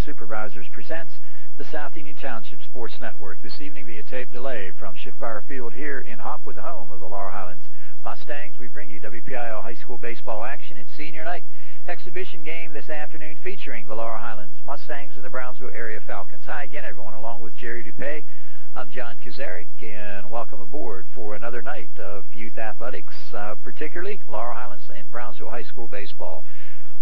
Supervisors presents the South Union Township Sports Network. This evening via tape delay from Schiffbauer Field here in Hopwood, the home of the Laurel Highlands Mustangs. We bring you WPIL High School baseball action. It's senior night exhibition game this afternoon featuring the Laurel Highlands Mustangs and the Brownsville area Falcons. Hi again, everyone, along with Jerry Dupay. I'm John Kazarick, and welcome aboard for another night of youth athletics, particularly Laurel Highlands and Brownsville High School baseball.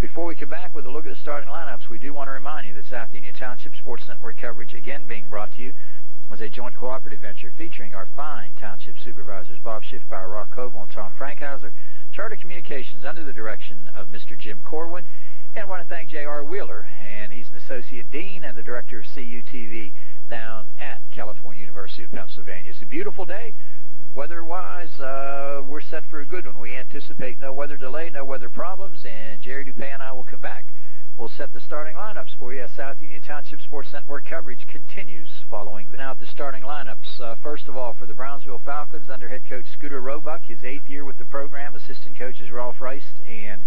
Before we come back with a look at the starting lineups, we do want to remind you that South Union Township Sports Network coverage, again being brought to you, was a joint cooperative venture featuring our fine township supervisors Bob Schiffbauer, Rock Coble, and Tom Frankhauser, Charter Communications under the direction of Mr. Jim Corwin, and I want to thank J.R. Wheeler, and he's an associate dean and the director of CUTV down at California University of Pennsylvania. It's a beautiful day. Weather-wise, we're set for a good one. We anticipate no weather delay, no weather problems, and Jerry Dupay and I will come back. We'll set the starting lineups for you. South Union Township Sports Network coverage continues following now the starting lineups. First of all, for the Brownsville Falcons, under head coach Scooter Roebuck, his 8th year with the program. Assistant coaches Rolf Rice and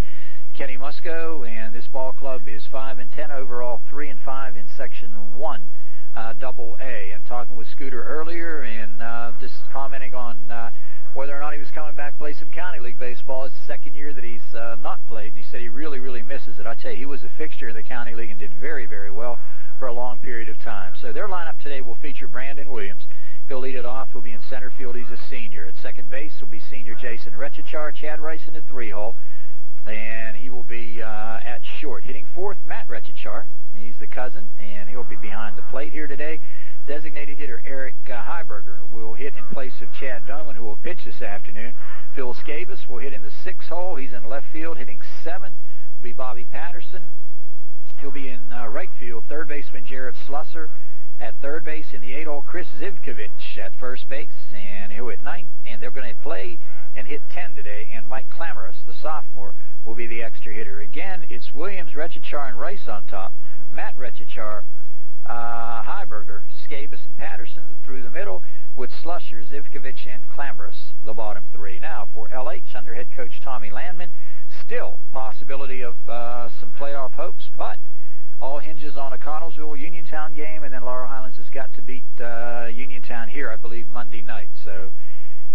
Kenny Musco, and this ball club is 5-10 overall, 3-5 in Section 1. Double A. And talking with Scooter earlier and just commenting on whether or not he was coming back to play some county league baseball. It's the second year that he's not played, and he said he really, really misses it. I tell you, he was a fixture in the county league and did very, very well for a long period of time. So their lineup today will feature Brandon Williams. He'll lead it off. He'll be in center field. He's a senior. At second base will be senior Jason Retchichar. Chad Rice in the 3-hole. And he will be at short. Hitting fourth, Matt Retchichar. He's the cousin, and he'll be behind the plate here today. Designated hitter Eric Heiberger will hit in place of Chad Doman, who will pitch this afternoon. Phil Scabus will hit in the 6th hole. He's in left field. Hitting 7th will be Bobby Patterson. He'll be in right field. Third baseman Jared Slusser at third base. In the 8-hole, Chris Zivkovich at first base, and he'll hit 9th. And they're going to play and hit 10 today. And Mike Clamorous, the sophomore, will be the extra hitter. Again, it's Williams, Retchichar, and Rice on top. Matt Retchichar, Heiberger, Scabus, and Patterson through the middle, with Slusher, Zivkovich, and Clamorous, the bottom 3. Now, for LH, under head coach Tommy Landman, still possibility of some playoff hopes, but all hinges on a Connellsville Uniontown game, and then Laurel Highlands has got to beat Uniontown here, I believe, Monday night. So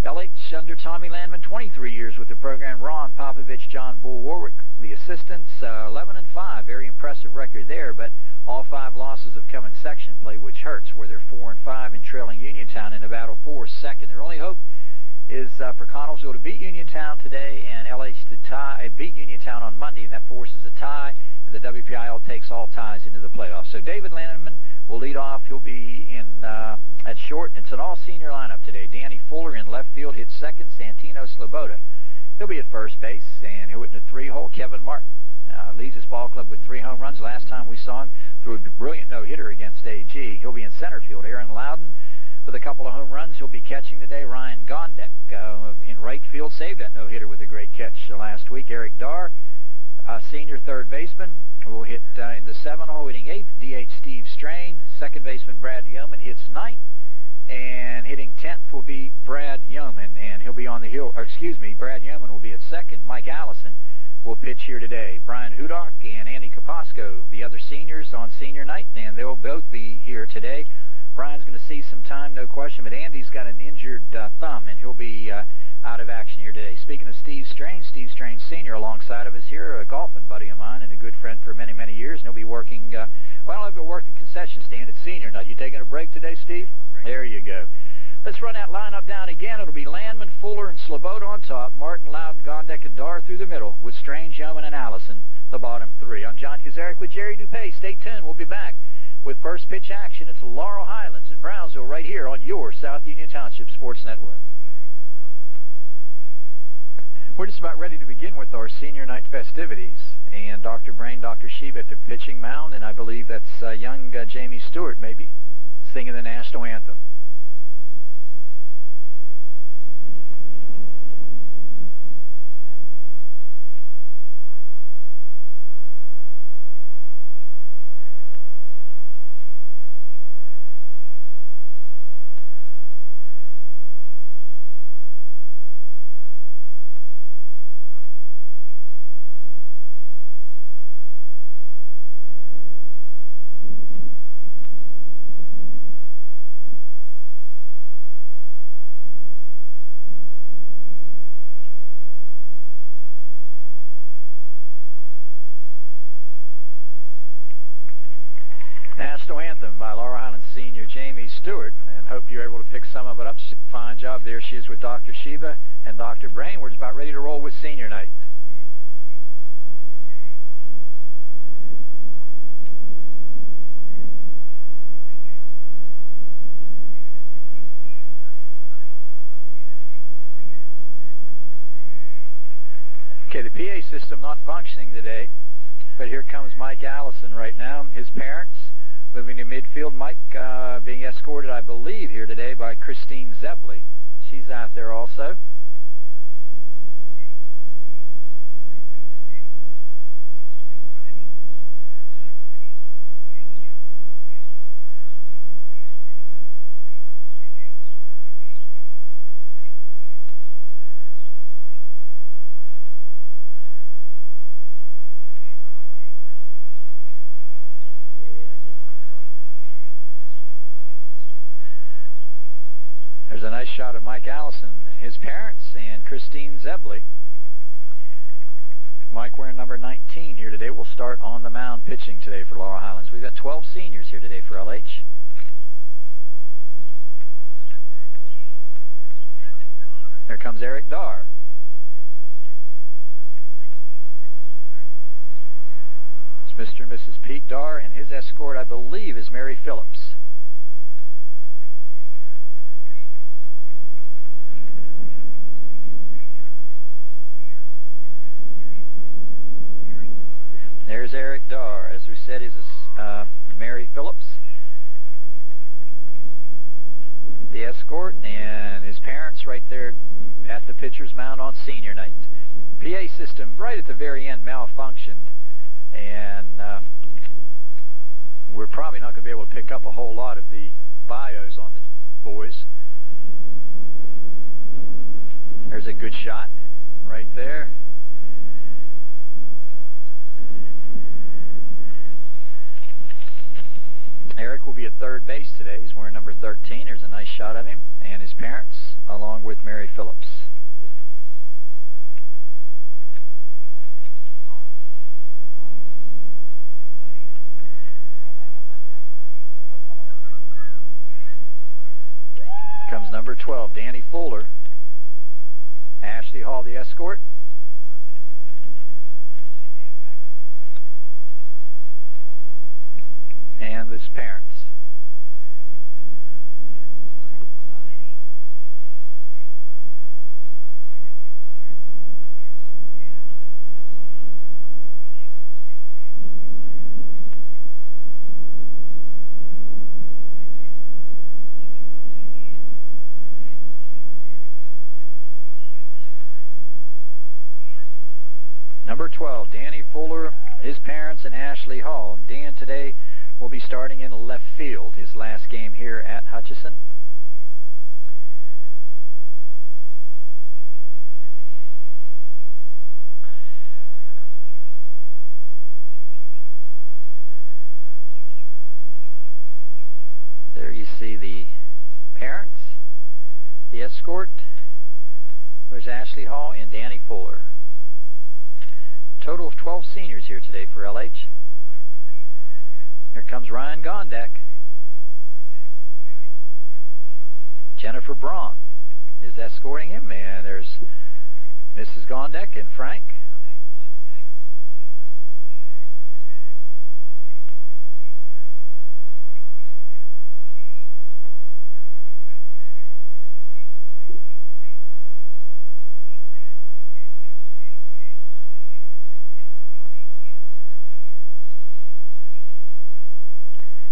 LH under Tommy Landman, 23 years with the program. Ron Popovich, John Bull Warwick, the assistants, 11-5, very impressive record there, but all 5 losses have come in section play, which hurts, where they're 4-5 and trailing Uniontown in a battle for second. Their only hope is for Connellsville to beat Uniontown today and LH to beat Uniontown on Monday, and that forces a tie, and the WPIL takes all ties into the playoffs. So David Lanneman will lead off. He'll be in at short. It's an all-senior lineup today. Danny Fuller in left field hits second. Santino Sloboda, he'll be at first base, and he'll hit in the 3-hole. Kevin Martin leads his ball club with 3 home runs. Last time we saw him threw a brilliant no-hitter against AG. He'll be in center field. Aaron Loudon with a couple of home runs. He'll be catching today. Ryan Gondek in right field saved that no-hitter with a great catch last week. Eric Darr, senior third baseman, will hit in the 7-hole, hitting 8th. DH Steve Strain. Second baseman Brad Yeoman hits 9th. And hitting 10th will be Brad Yeoman, and he'll be on the hill. Or excuse me, Brad Yeoman will be at second. Mike Allison will pitch here today. Brian Hudock and Andy Capasco, the other seniors on senior night, and they'll both be here today. Brian's going to see some time, no question, but Andy's got an injured thumb, and he'll be out of action here today. Speaking of Steve Strain Sr. alongside of us here, a golfing buddy of mine and a good friend for many, many years, and he'll be working, well, I don't know if he'll work the concession stand at senior night. You taking a break today, Steve? There you go. Let's run that lineup down again. It'll be Landman, Fuller, and Sloboda on top. Martin, Loudon, Gondek, and Darr through the middle, with Strange, Yeoman, and Allison, the bottom 3. I'm John Kazarick with Jerry Dupay. Stay tuned. We'll be back with first pitch action. It's Laurel Highlands in Brownsville right here on your South Union Township Sports Network. We're just about ready to begin with our senior night festivities. And Dr. Brain, Dr. Sheba at the pitching mound, and I believe that's young Jamie Stewart maybe singing the national anthem. senior Jamie Stewart, and hope you're able to pick some of it up. Fine job there. She is with Dr. Sheba and Dr. Brain. We're just about ready to roll with senior night. Okay, the PA system not functioning today, but here comes Mike Allison right now. His parents moving to midfield. Mike being escorted, I believe, here today by Christine Zebley. She's out there also. There's a nice shot of Mike Allison, his parents, and Christine Zebley. Mike wearing number 19 here today. Will start on the mound pitching today for Laurel Highlands. We've got 12 seniors here today for LH. Here comes Eric Darr. It's Mr. and Mrs. Pete Darr, and his escort, I believe, is Mary Phillips. There's Eric Darr. As we said, is Mary Phillips, the escort, and his parents right there at the pitcher's mound on senior night. PA system right at the very end malfunctioned, and we're probably not going to be able to pick up a whole lot of the bios on the boys. There's a good shot right there. Eric will be at third base today. He's wearing number 13. There's a nice shot of him and his parents, along with Mary Phillips. Comes number 12, Danny Fuller. Ashley Hall, the escort. And his parents. Number 12, Danny Fuller, his parents, and Ashley Hall. Dan today will be starting in left field, his last game here at Hutchinson. There you see the parents, the escort. There's Ashley Hall and Danny Fuller. Total of 12 seniors here today for LH. Here comes Ryan Gondek. Jennifer Braun is escorting him, and there's Mrs. Gondek and Frank.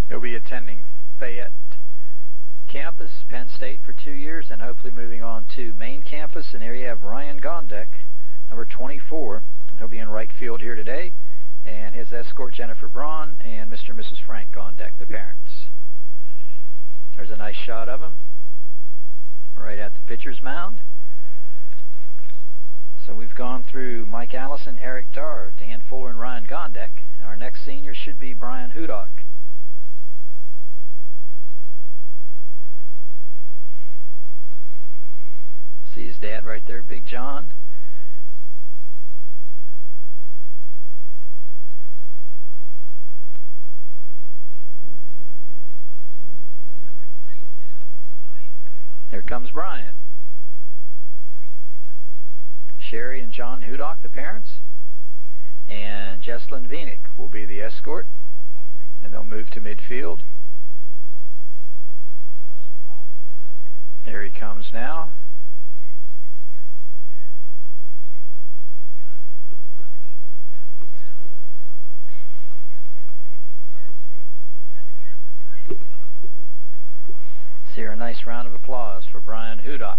He'll be attending Fayette campus, Penn State, for 2 years, and hopefully moving on to main campus. And there you have Ryan Gondek, number 24. He'll be in right field here today, and his escort Jennifer Braun and Mr. and Mrs. Frank Gondek, the parents. There's a nice shot of him right at the pitcher's mound. So we've gone through Mike Allison, Eric Darr, Dan Fuller, and Ryan Gondek. Our next senior should be Brian Hudock. See his dad right there, Big John. comes Brian. Sherry and John Hudock, the parents, and Jesslyn Vienick will be the escort, and they'll move to midfield. There he comes now. Let's hear a nice round of applause for Brian Hudock.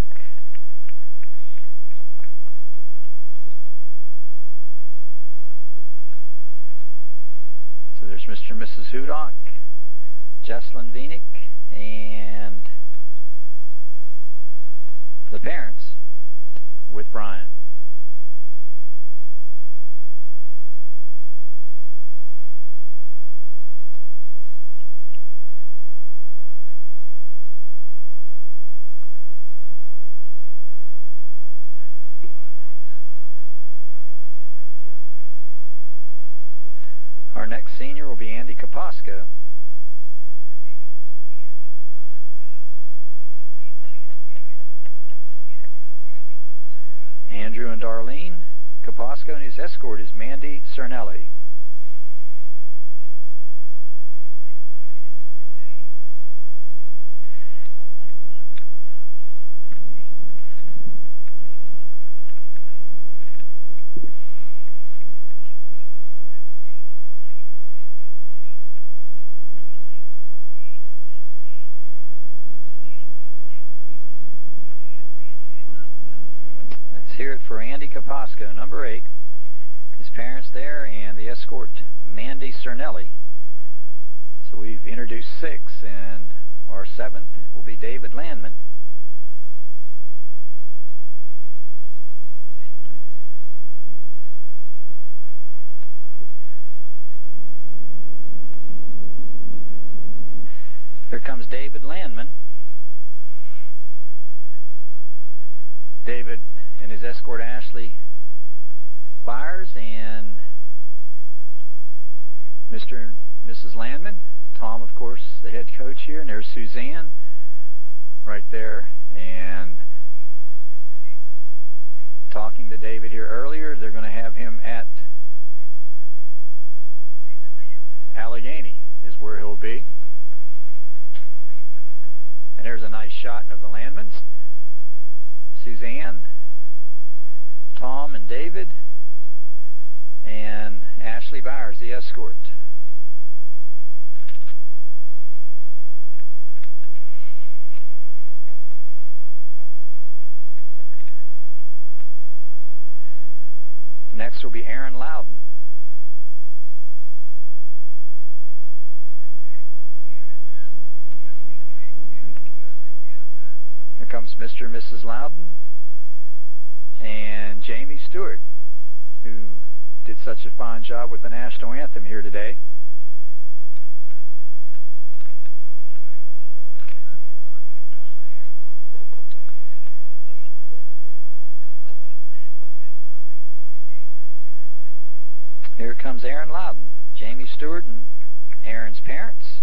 So there's Mr. and Mrs. Hudock, Jesslyn Vienick, and the parents with Brian. Our next senior will be Andy Kaposka. Andrew and Darlene Kaposka, and his escort is Mandy Cernelli. Hear it for Andy Kaposka, number 8. His parents there, and the escort, Mandy Cernelli. So we've introduced 6, and our 7th will be David Landman. Here comes David Landman. David and his escort Ashley Byers and Mr. and Mrs. Landman. Tom, of course, the head coach here, and there's Suzanne right there. And talking to David here earlier, they're going to have him at Allegheny is where he'll be. And there's a nice shot of the Landmans. Suzanne, Tom and David, and Ashley Byers, the escort. Next will be Aaron Loudon. Here comes Mr. and Mrs. Loudon and Jamie Stewart, who did such a fine job with the national anthem here today. Here comes Aaron Loudon, Jamie Stewart, and Aaron's parents.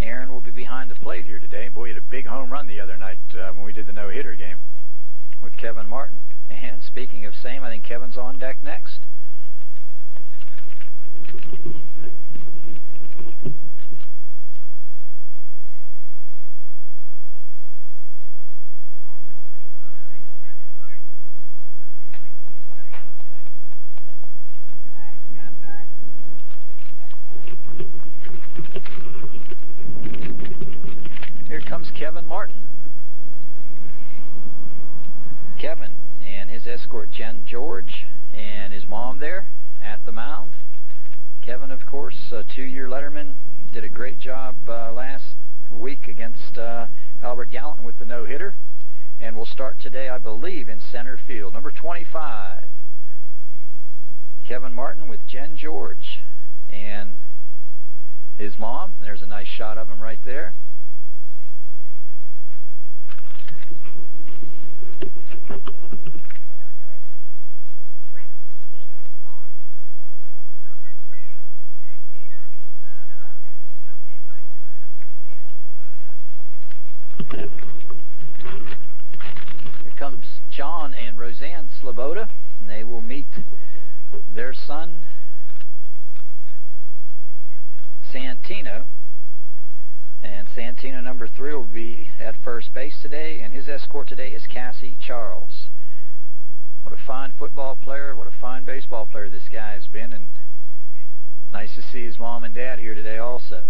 Aaron will be behind the plate here today. Boy, he had a big home run the other night when we did the no-hitter game with Kevin Martin. And speaking of same, I think Kevin's on deck next. Here comes Kevin Martin. Kevin and his escort Jen George and his mom there at the mound. Kevin, of course, a 2-year letterman, did a great job last week against Albert Gallatin with the no-hitter, and will start today, I believe, in center field. Number 25, Kevin Martin with Jen George and his mom. There's a nice shot of him right there. John and Roseanne Sloboda, and they will meet their son, Santino. And Santino, number 3, will be at first base today, and his escort today is Cassie Charles. What a fine football player, what a fine baseball player this guy has been, and nice to see his mom and dad here today also.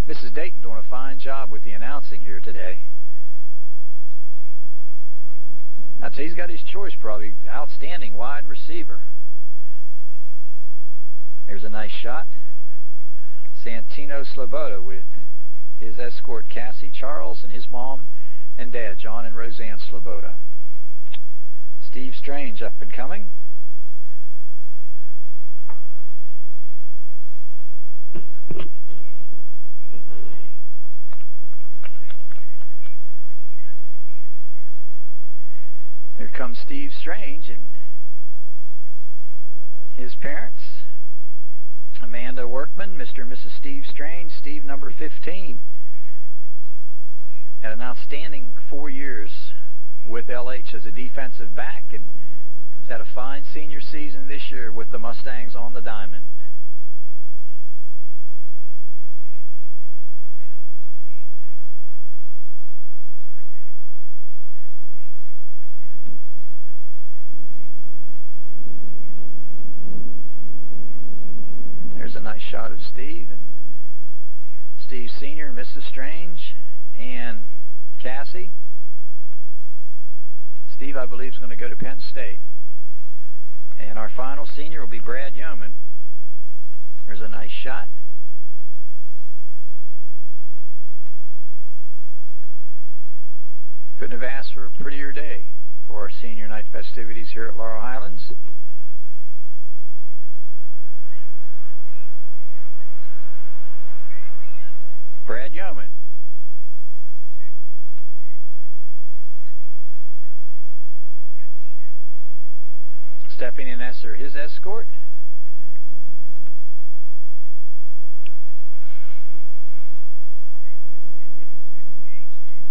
Mrs. Dayton doing a fine job with the announcing here today. I'd say he's got his choice probably. Outstanding wide receiver. There's a nice shot. Santino Sloboda with his escort Cassie Charles and his mom and dad, John and Roseanne Sloboda. Steve Strange up and coming. Here comes Steve Strange and his parents, Amanda Workman, Mr. and Mrs. Steve Strange. Steve, number 15, had an outstanding 4 years with LH as a defensive back, and he's had a fine senior season this year with the Mustangs on the diamond. There's a nice shot of Steve and Steve Sr., Mrs. Strange, and Cassie. Steve, I believe, is going to go to Penn State. And our final senior will be Brad Yeoman. There's a nice shot. Couldn't have asked for a prettier day for our senior night festivities here at Laurel Highlands. Brad Yeoman. Stephanie Nesser, his escort.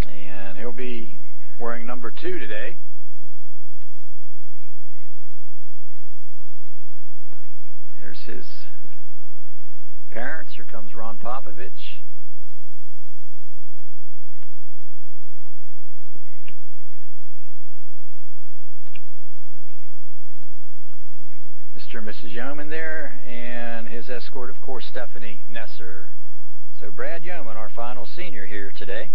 And he'll be wearing number 2 today. There's his parents. Here comes Ron Popovich. Mr. and Mrs. Yeoman there, and his escort, of course, Stephanie Nesser. So Brad Yeoman, our final senior here today.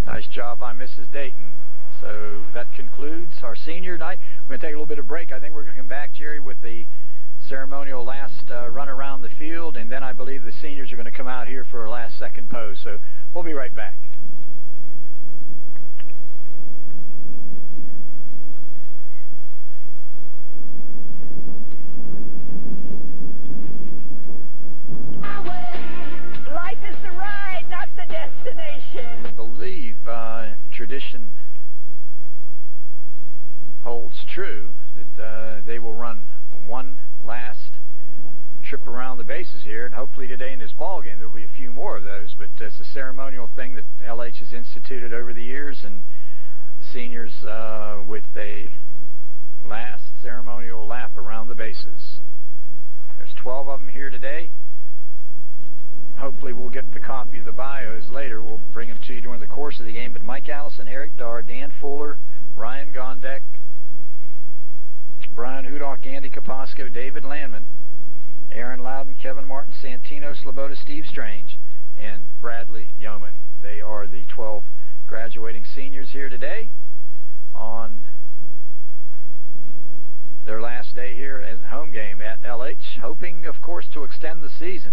Nice job by Mrs. Dayton. So that concludes our senior night. We're going to take a little bit of break. I think we're going to come back, Jerry, with the ceremonial last run around the field, and then I believe the seniors are going to come out here for a last second pose. So we'll be right back. Life is the ride, not the destination. I believe tradition holds true that they will run one last trip around the bases here, and hopefully today in this ball game there will be a few more of those, but it's a ceremonial thing that LH has instituted over the years, and the seniors with a last ceremonial lap around the bases. There's 12 of them here today. Hopefully we'll get the copy of the bios later. We'll bring them to you during the course of the game. But Mike Allison, Eric Darr, Dan Fuller, Ryan Gondek, Brian Hudock, Andy Kaposko, David Landman, Aaron Loudon, Kevin Martin, Santino Sloboda, Steve Strange, and Bradley Yeoman. They are the 12 graduating seniors here today on their last day here at home game at LH, hoping, of course, to extend the season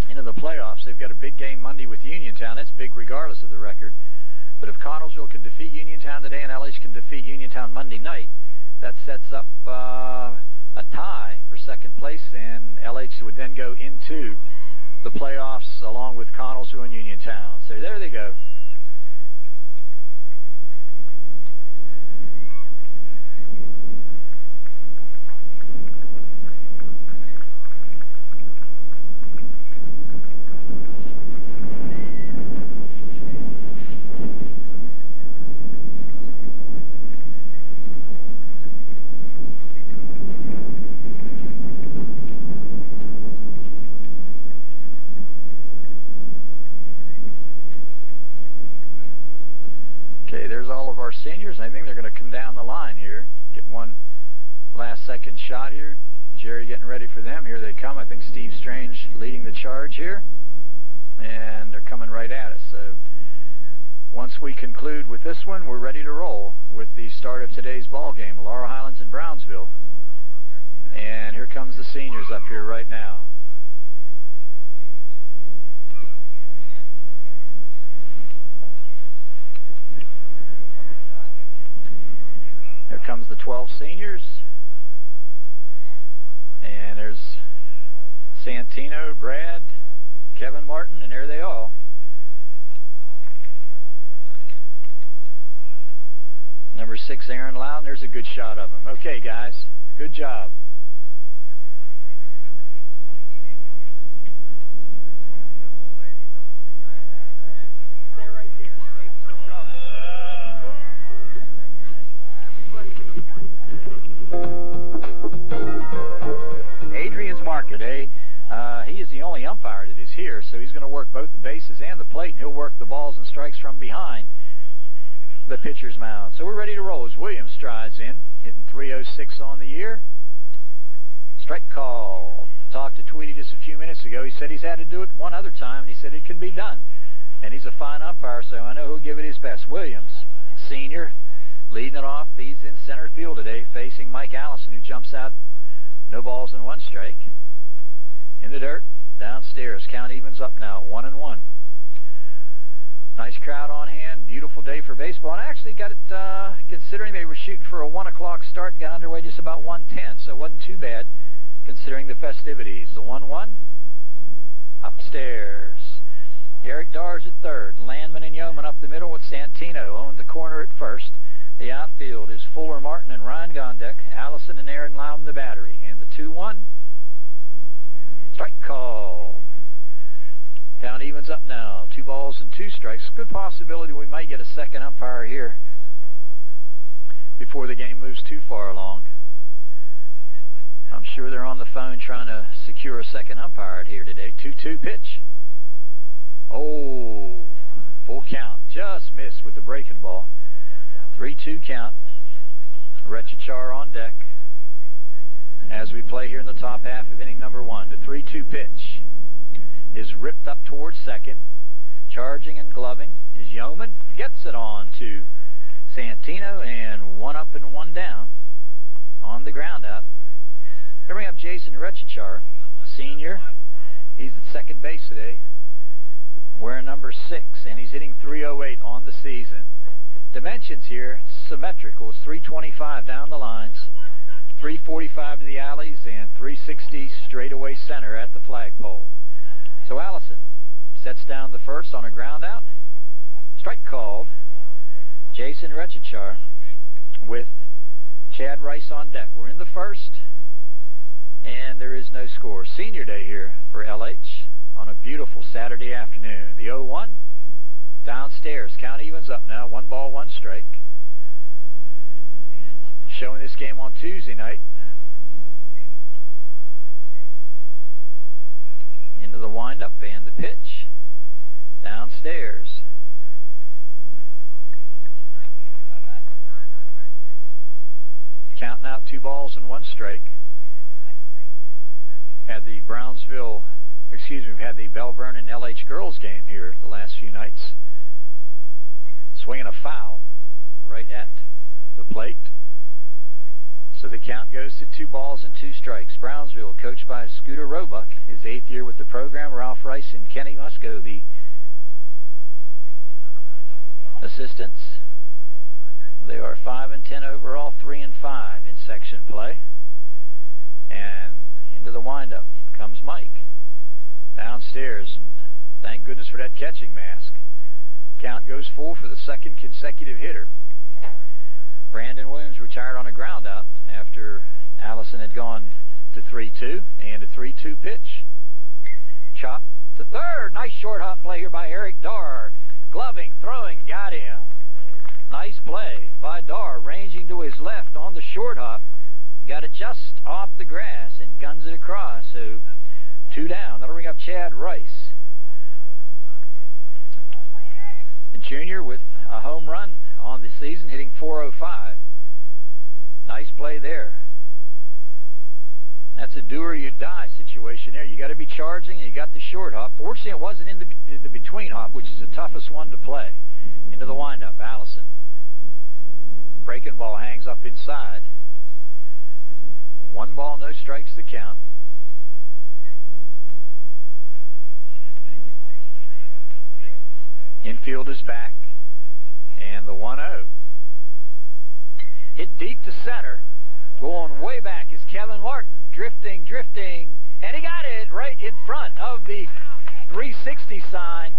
into the playoffs. They've got a big game Monday with Uniontown. That's big regardless of the record. But if Connellsville can defeat Uniontown today and LH can defeat Uniontown Monday night, that sets up a tie for second place, and LH would then go into the playoffs along with Connellsville and Uniontown. So there they go. Okay, there's all of our seniors. I think they're going to come down the line here. Get one last second shot here. Jerry getting ready for them. Here they come. I think Steve Strange leading the charge here. And they're coming right at us. So once we conclude with this one, we're ready to roll with the start of today's ball game. Laurel Highlands and Brownsville. And here comes the seniors up here right now. Here comes the 12 seniors. And there's Santino, Brad, Kevin Martin, and there they are. Number 6, Aaron Loudon. There's a good shot of him. Okay, guys. Good job. Adrian's market, he is the only umpire that is here, so he's going to work both the bases and the plate, and he'll work the balls and strikes from behind the pitcher's mound. So we're ready to roll as Williams strides in, hitting .306 on the year. Strike call. Talked to Tweety just a few minutes ago. He said he's had to do it one other time, and he said it can be done. And he's a fine umpire, so I know he'll give it his best. Williams, senior, leading it off. He's in center field today, facing Mike Allison, who jumps out. No balls and one strike. In the dirt, downstairs. Count evens up now, 1-1. Nice crowd on hand. Beautiful day for baseball. And I actually got it, considering they were shooting for a 1 o'clock start, got underway just about 1:10, so it wasn't too bad considering the festivities. The 1-1, upstairs. Eric Dars at third. Landman and Yeoman up the middle with Santino on the corner at first. The outfield is Fuller Martin and Ryan Gondek, Allison and Aaron Loudon the battery. And the 2-1, strike call. Count evens up now, 2 balls and 2 strikes. Good possibility we might get a second umpire here before the game moves too far along. I'm sure they're on the phone trying to secure a second umpire here today. 2-2 pitch. Oh, full count. Just missed with the breaking ball. 3-2 count. Rechachar on deck as we play here in the top half of inning number 1. The 3-2 pitch is ripped up towards second. Charging and gloving is Yeoman. Gets it on to Santino, and 1 up and 1 down on the ground out. Here we have Jason Rechachar, senior. He's at second base today, wearing number 6, and he's hitting .308 on the season. Dimensions here, symmetrical. It's 325 down the lines, 345 to the alleys, and 360 straightaway center at the flagpole. So Allison sets down the first on a ground out. Strike called. Jason Rechachar with Chad Rice on deck. We're in the first, and there is no score. Senior day here for LH on a beautiful Saturday afternoon. The 0-1 downstairs. Count evens up now. 1 ball, 1 strike. Showing this game on Tuesday night. Into the windup and the pitch. Downstairs. Counting out 2 balls and 1 strike. Had the Brownsville, excuse me, we had the Bell Vernon LH girls game here the last few nights. Swinging a foul right at the plate. So the count goes to 2 balls and 2 strikes. Brownsville, coached by Scooter Roebuck, his 8th year with the program. Ralph Rice and Kenny Musco, the assistants. They are 5-10 overall, 3-5 in section play. And into the windup comes Mike. downstairs, and thank goodness for that catching mask. Count goes full for the second consecutive hitter. Brandon Williams retired on a ground out after Allison had gone to 3-2, and a 3-2 pitch. Chop to third. Nice short hop play here by Eric Darr. Gloving, throwing, got him. Nice play by Darr, ranging to his left on the short hop. Got it just off the grass and guns it across. So 2 down. That'll bring up Chad Rice. The junior with a home run on the season, hitting .405. Nice play there. That's a do or you die situation there. You got to be charging, and you got the short hop. Fortunately, it wasn't in the between hop, which is the toughest one to play. Into the windup, Allison. Breaking ball hangs up inside. 1 ball, no strikes to count. Infield is back, and the 1-0. Hit deep to center. Going way back is Kevin Martin, drifting, and he got it right in front of the 360 sign.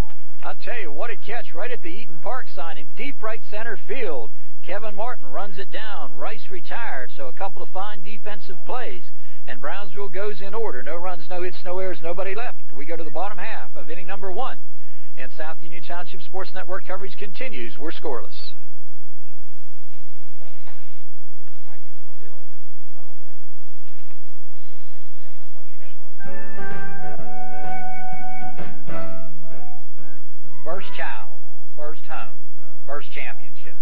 I'll tell you, what a catch right at the Eaton Park sign in deep right center field. Kevin Martin runs it down. Rice retired, so a couple of fine defensive plays, and Brownsville goes in order. No runs, no hits, no errors, nobody left. We go to the bottom half of inning number 1, and South Union Township Sports Network coverage continues. We're scoreless. First child, first home, first championship.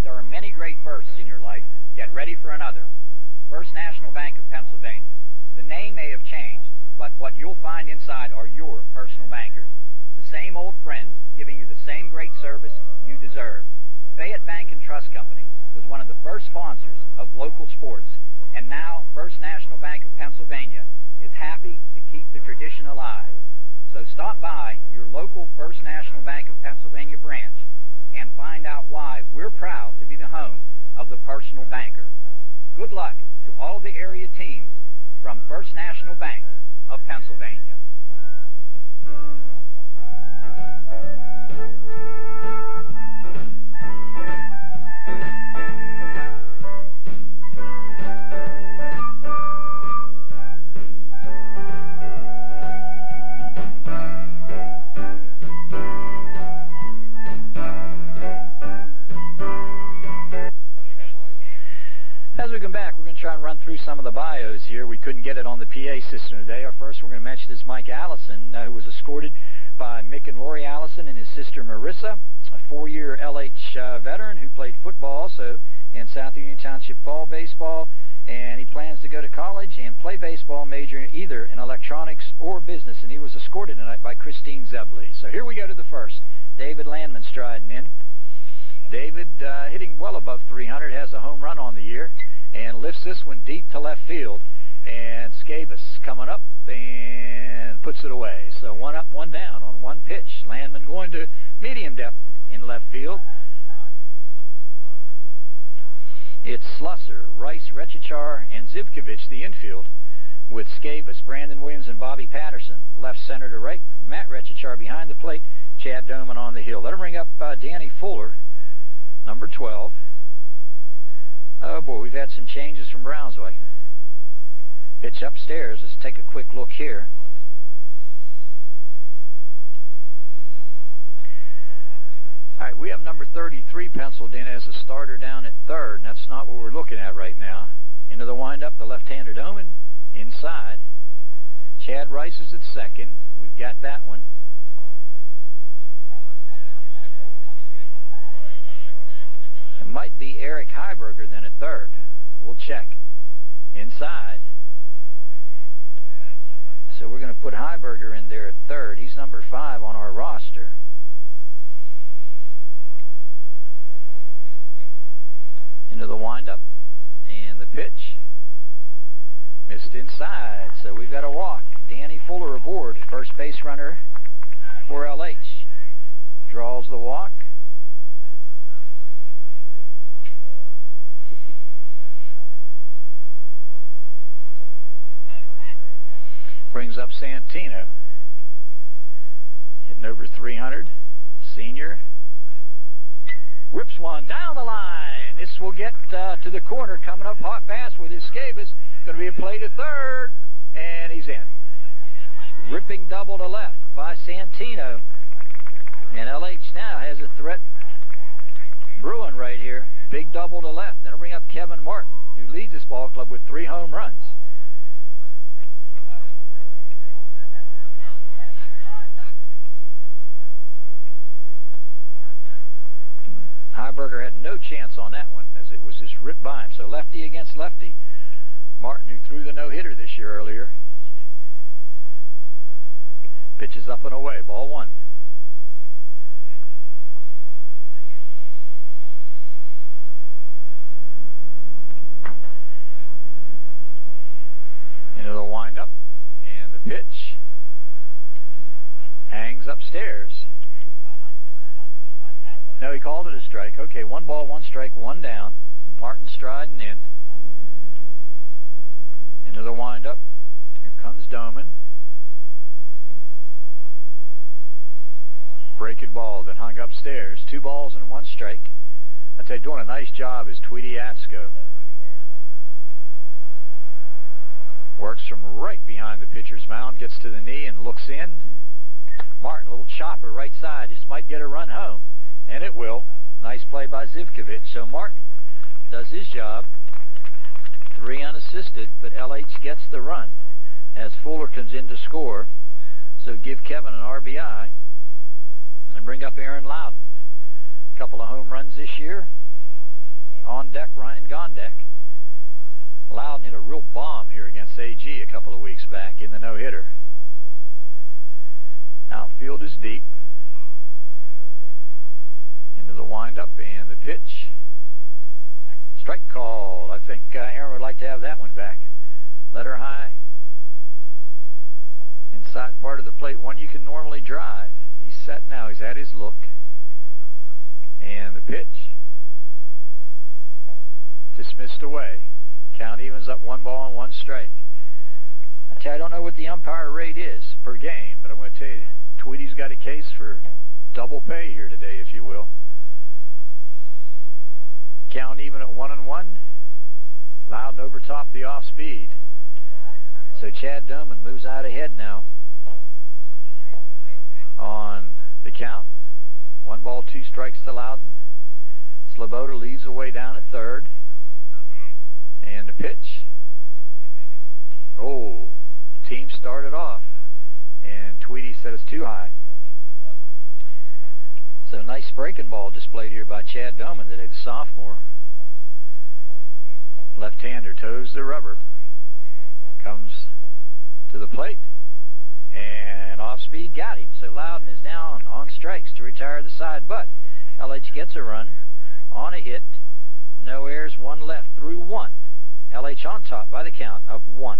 There are many great firsts in your life. Get ready for another. First National Bank of Pennsylvania. The name may have changed, but what you'll find inside are your personal bankers. The same old friends giving you the same great service you deserve. Fayette Bank and Trust Company was one of the first sponsors of local sports, and now First National Bank of Pennsylvania is happy to keep the tradition alive. So stop by your local First National Bank of Pennsylvania branch and find out why we're proud to be the home of the personal banker. Good luck to all of the area teams from First National Bank of Pennsylvania. As we come back, we're going to try and run through some of the bios here. We couldn't get it on the PA system today. Our first we're going to mention is Mike Allison, who was escorted by Mick and Lori Allison and his sister Marissa, a 4-year LH veteran who played football also in South Union Township fall baseball, and he plans to go to college and play baseball, major either in electronics or business, and he was escorted tonight by Christine Zebley. So here we go to the first. David Landman striding in. David hitting well above 300, has a home run on the year, and lifts this one deep to left field. And Scabus coming up and puts it away. So 1 up, 1 down on 1 pitch. Landman going to medium depth in left field. It's Slusser, Rice, Rechichar, and Zivkovich, the infield, with Scabus, Brandon Williams, and Bobby Patterson, left center to right. Matt Rechichar behind the plate. Chad Doman on the hill. That'll bring up Danny Fuller, number 12. Oh boy, we've had some changes from Brownsville. Pitch upstairs. Let's take a quick look here. All right, we have number 33 penciled in as a starter down at third, and that's not what we're looking at right now. Into the windup, the left-hander Omen inside. Chad Rice is at second. We've got that one. It might be Eric Heiberger then at third. We'll check. Inside. So we're going to put Heiberger in there at third. He's number 5 on our roster. Into the windup. And the pitch. Missed inside. So we've got a walk. Danny Fuller aboard. First base runner for LH. Draws the walk. Brings up Santino. hitting over 300. Senior. Whips one down the line. This will get to the corner, coming up hot fast with Escabas. Going to be a play to third, and he's in. Ripping double to left by Santino. And LH now has a threat brewing right here. Big double to left. That'll bring up Kevin Martin, who leads this ball club with 3 home runs. Heiberger had no chance on that one, as it was just ripped by him. So lefty against lefty. Martin, who threw the no-hitter this year earlier, pitches up and away. Ball 1. Into the windup, and the pitch hangs upstairs. No, he called it a strike. Okay, 1 ball, 1 strike, 1 down. Martin striding in. Into the windup. Here comes Doman. Breaking ball that hung upstairs. 2 balls and 1 strike. I tell you, doing a nice job is Tweedy Atsko. Works from right behind the pitcher's mound, gets to the knee and looks in. Martin, a little chopper right side, just might get a run home. And it will. Nice play by Zivkovic. So Martin does his job. 3 unassisted, but LH gets the run as Fuller comes in to score. So give Kevin an RBI and bring up Aaron Loudon. A couple of home runs this year. On deck, Ryan Gondek. Loudon hit a real bomb here against AG a couple of weeks back in the no-hitter. Outfield is deep. Into the windup and the pitch. Strike call. I think Aaron would like to have that one back. Letter high. Inside part of the plate. One you can normally drive. He's set now. He's at his look. And the pitch. Dismissed away. Count evens up 1 ball and 1 strike. I tell you, I don't know what the umpire rate is per game, but I'm going to tell you, Tweedy's got a case for double pay here today, if you will. Count even at 1-1. Loudon over top the off speed. So Chad Doman moves out ahead now on the count. 1 ball, 2 strikes to Loudon. Sloboda leads away down at third. And the pitch. Oh, team started off, and Tweedy said it's too high. So nice breaking ball displayed here by Chad Doman today, the sophomore. Left-hander toes the rubber. Comes to the plate. And off-speed got him. So Loudon is down on strikes to retire the side. But LH gets a run on a hit. No errors, 1 left through 1. LH on top by the count of 1-0.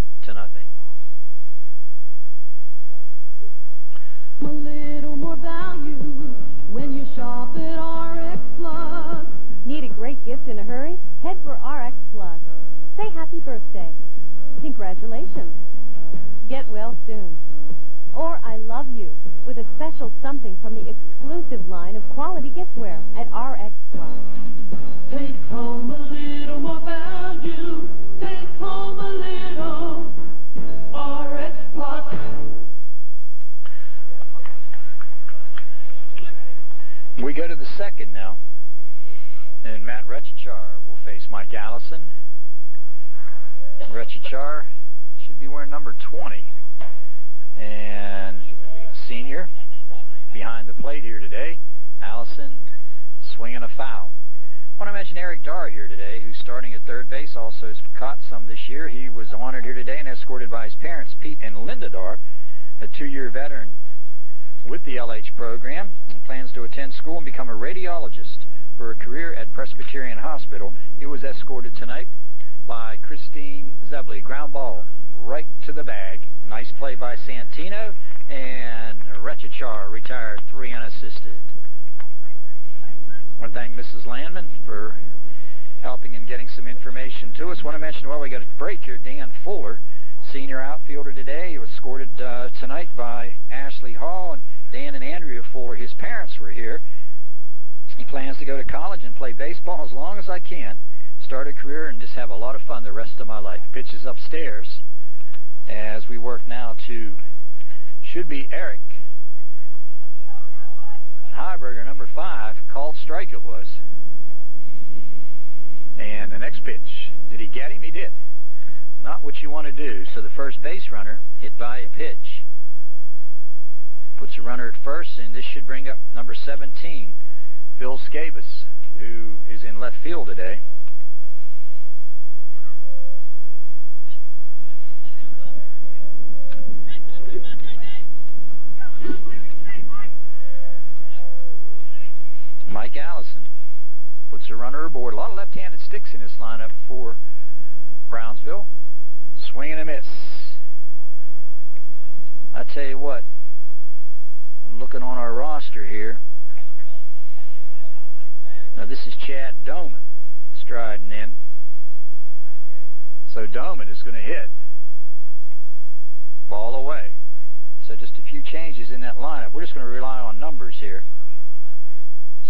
A little more value when you shop at RX Plus. Need a great gift in a hurry? Head for RX Plus. Say happy birthday. Congratulations. Get well soon. Or I love you with a special something from the exclusive line of quality giftware at RX Plus. Take home a little more value. Take home a little RX Plus. We go to the second now, and Matt Rechachar will face Mike Allison. Rechachar should be wearing number 20, and senior behind the plate here today. Allison swinging a foul. I want to mention Eric Darr here today, who's starting at third base, also has caught some this year. He was honored here today and escorted by his parents, Pete and Linda Darr, a 2-year veteran with the LH program, and plans to attend school and become a radiologist for a career at Presbyterian Hospital. He was escorted tonight by Christine Zebley. Ground ball right to the bag. Nice play by Santino, and Rechachar retired 3 unassisted. I want to thank Mrs. Landman for helping and getting some information to us. I want to mention, well, we got a break here. Dan Fuller, senior outfielder today. He was escorted tonight by Ashley Hall, and Dan and Andrea Fuller, his parents were here. He plans to go to college and play baseball as long as I can. Start a career and just have a lot of fun the rest of my life. Pitch is upstairs as we work now to, should be Eric Heiberger, number 5. Called strike it was. And the next pitch. Did he get him? He did. Not what you want to do. So the first base runner hit by a pitch. Puts a runner at first, and this should bring up number 17, Phil Scabus, who is in left field today. Mike Allison puts a runner aboard. A lot of left-handed sticks in this lineup for Brownsville. Swing and a miss. I tell you what, looking on our roster here. Now this is Chad Doman striding in. So Doman is going to hit. Ball away. So just a few changes in that lineup. We're just going to rely on numbers here.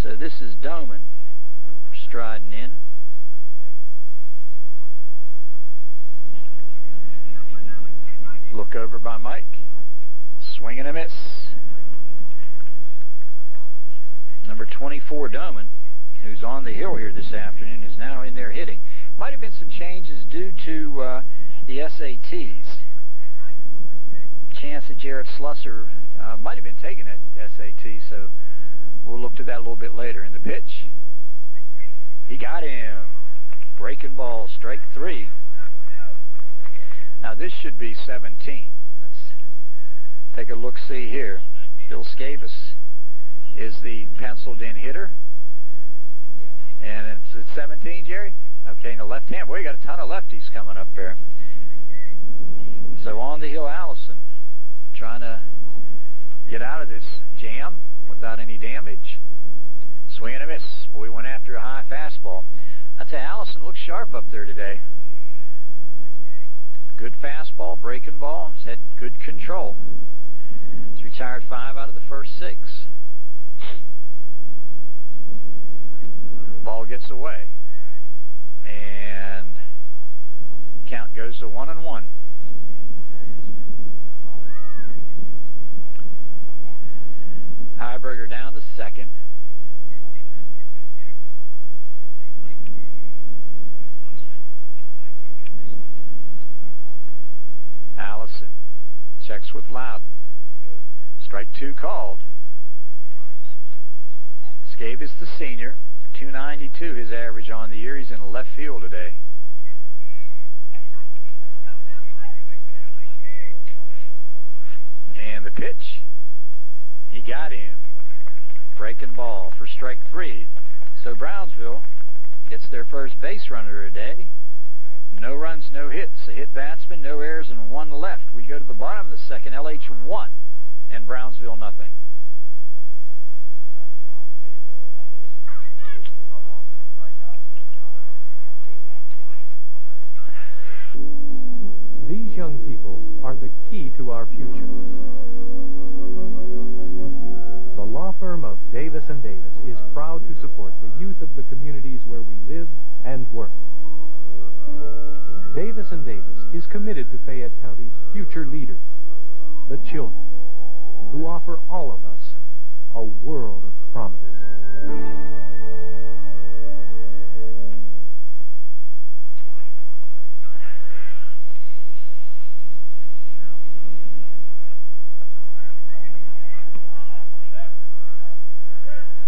So this is Doman striding in. Look over by Mike. Swing and a miss. Number 24, Doman, who's on the hill here this afternoon, is now in there hitting. Might have been some changes due to the SATs. Chance that Jarrett Slusser might have been taking that SAT, so we'll look to that a little bit later. In the pitch, he got him. Breaking ball, strike 3. Now this should be 17. Let's take a look-see here. Phil Scabus is the penciled-in hitter. And it's 17, Jerry? Okay, in the left hand. Boy, you got a ton of lefties coming up there. So on the hill, Allison trying to get out of this jam without any damage. Swing and a miss. Boy, went after a high fastball. I'd say Allison looks sharp up there today. Good fastball, breaking ball. He's had good control. He's retired 5 out of the first 6. Ball gets away. And count goes to 1-1. Heiberger down to second. Allison checks with Loudon. Strike 2 called. Scabus, the senior, 292 his average on the year. He's in left field today. And the pitch, he got him. Breaking ball for strike 3. So Brownsville gets their first base runner today. No runs, no hits. A hit batsman, no errors, and 1 left. We go to the bottom of the second. LH 1 and Brownsville nothing. These young people are the key to our future. The law firm of Davis & Davis is proud to support the youth of the communities where we live and work. Davis & Davis is committed to Fayette County's future leaders, the children, who offer all of us a world of promise.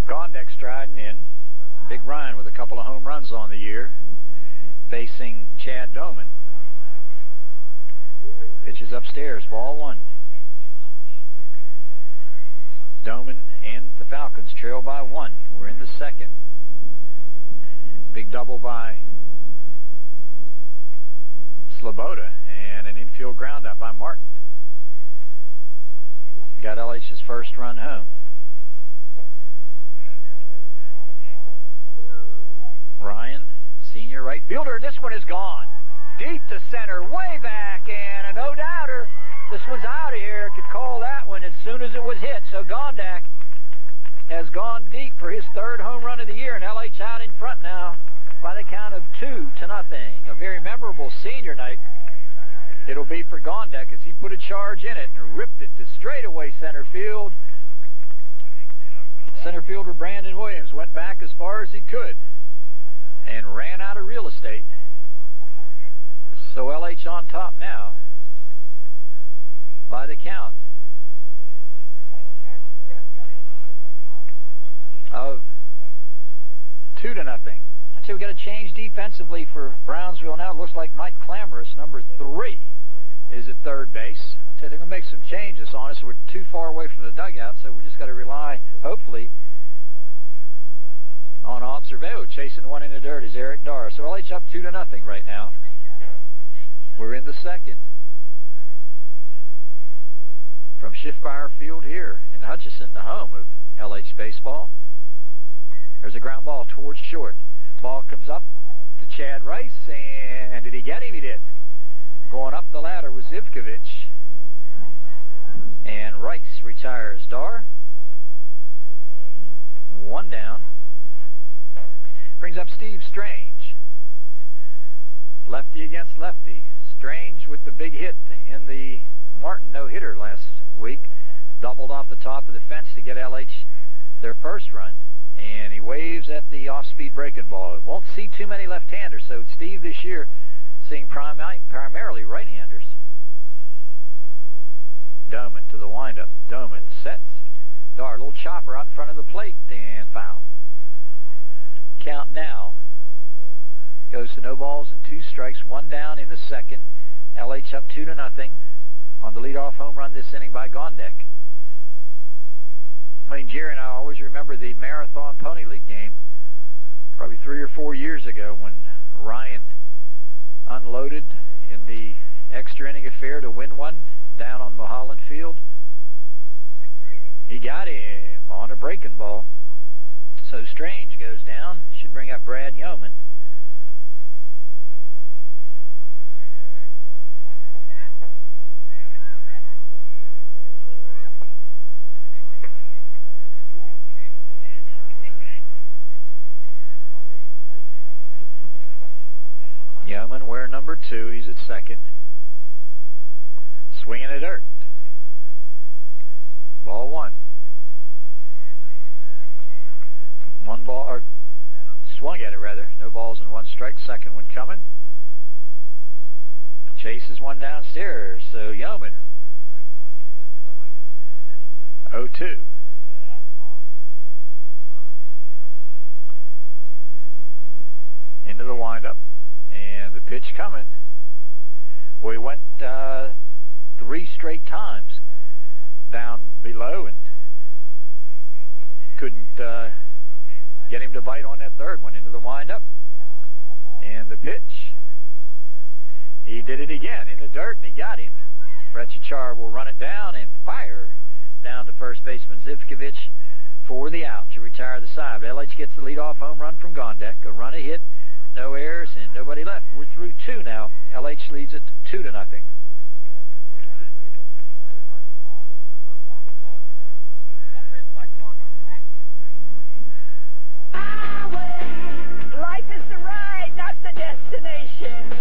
Gondek striding in. Big Ryan with a couple of home runs on the year, facing Chad Doman. Pitches upstairs, ball 1. Doman and the Falcons trail by 1. We're in the second. Big double by Sloboda and an infield ground up by Martin. Got LH's first run home. Ryan, senior right fielder. This one is gone. Deep to center, way back, and a no-doubter. This one's out of here. Could call that one as soon as it was hit. So Gondak has gone deep for his third home run of the year, and LH out in front now by the count of 2-0. A very memorable senior night it'll be for Gondak as he put a charge in it and ripped it to straightaway center field. Center fielder Brandon Williams went back as far as he could and ran out of real estate. So LH on top now by the count of 2-0. I'd say we got to change defensively for Brownsville now. It looks like Mike Clamorous, number 3, is at third base. I'd say they're going to make some changes on us. We're too far away from the dugout, so we just got to rely, hopefully, on Observeo. Chasing one in the dirt is Eric Darr. So LH up 2-0 right now. We're in the second from Schiffmeyer Field here in Hutchinson, the home of LH baseball. There's a ground ball towards short. Ball comes up to Chad Rice, and did he get him? He did. Going up the ladder was Zivkovich, and Rice retires Darr. 1 down. Brings up Steve Strange. Lefty against lefty. Strange with the big hit in the Martin no-hitter last week. Doubled off the top of the fence to get LH their first run. And he waves at the off-speed breaking ball. Won't see too many left-handers, so Steve this year seeing primarily right-handers. Doman to the windup. Doman sets. Darr, little chopper out in front of the plate, and foul. Count now goes to no balls and 2 strikes, 1 down in the second. LH up 2-0 on the leadoff home run this inning by Gondak. I mean, Jerry and I always remember the Marathon Pony League game probably 3 or 4 years ago when Ryan unloaded in the extra inning affair to win one down on Mulholland Field. He got him on a breaking ball. So Strange goes down. Should bring up Brad Yeoman. Yeoman, wear number 2. He's at second. Swinging the dirt. Ball 1. 1 ball, or swung at it rather. No balls and 1 strike. Second one coming. Chases one downstairs. So Yeoman. 0-2. Into the windup. And the pitch coming. We went 3 straight times down below and couldn't get him to bite on that third one. Into the windup. And the pitch. He did it again in the dirt, and he got him. Rechachar will run it down and fire down to first baseman Zivkovich for the out to retire the side. LH gets the leadoff home run from Gondak. A run, a hit. No errors and nobody left. We're through 2 now. LH leads it 2-0. Life is the ride, not the destination.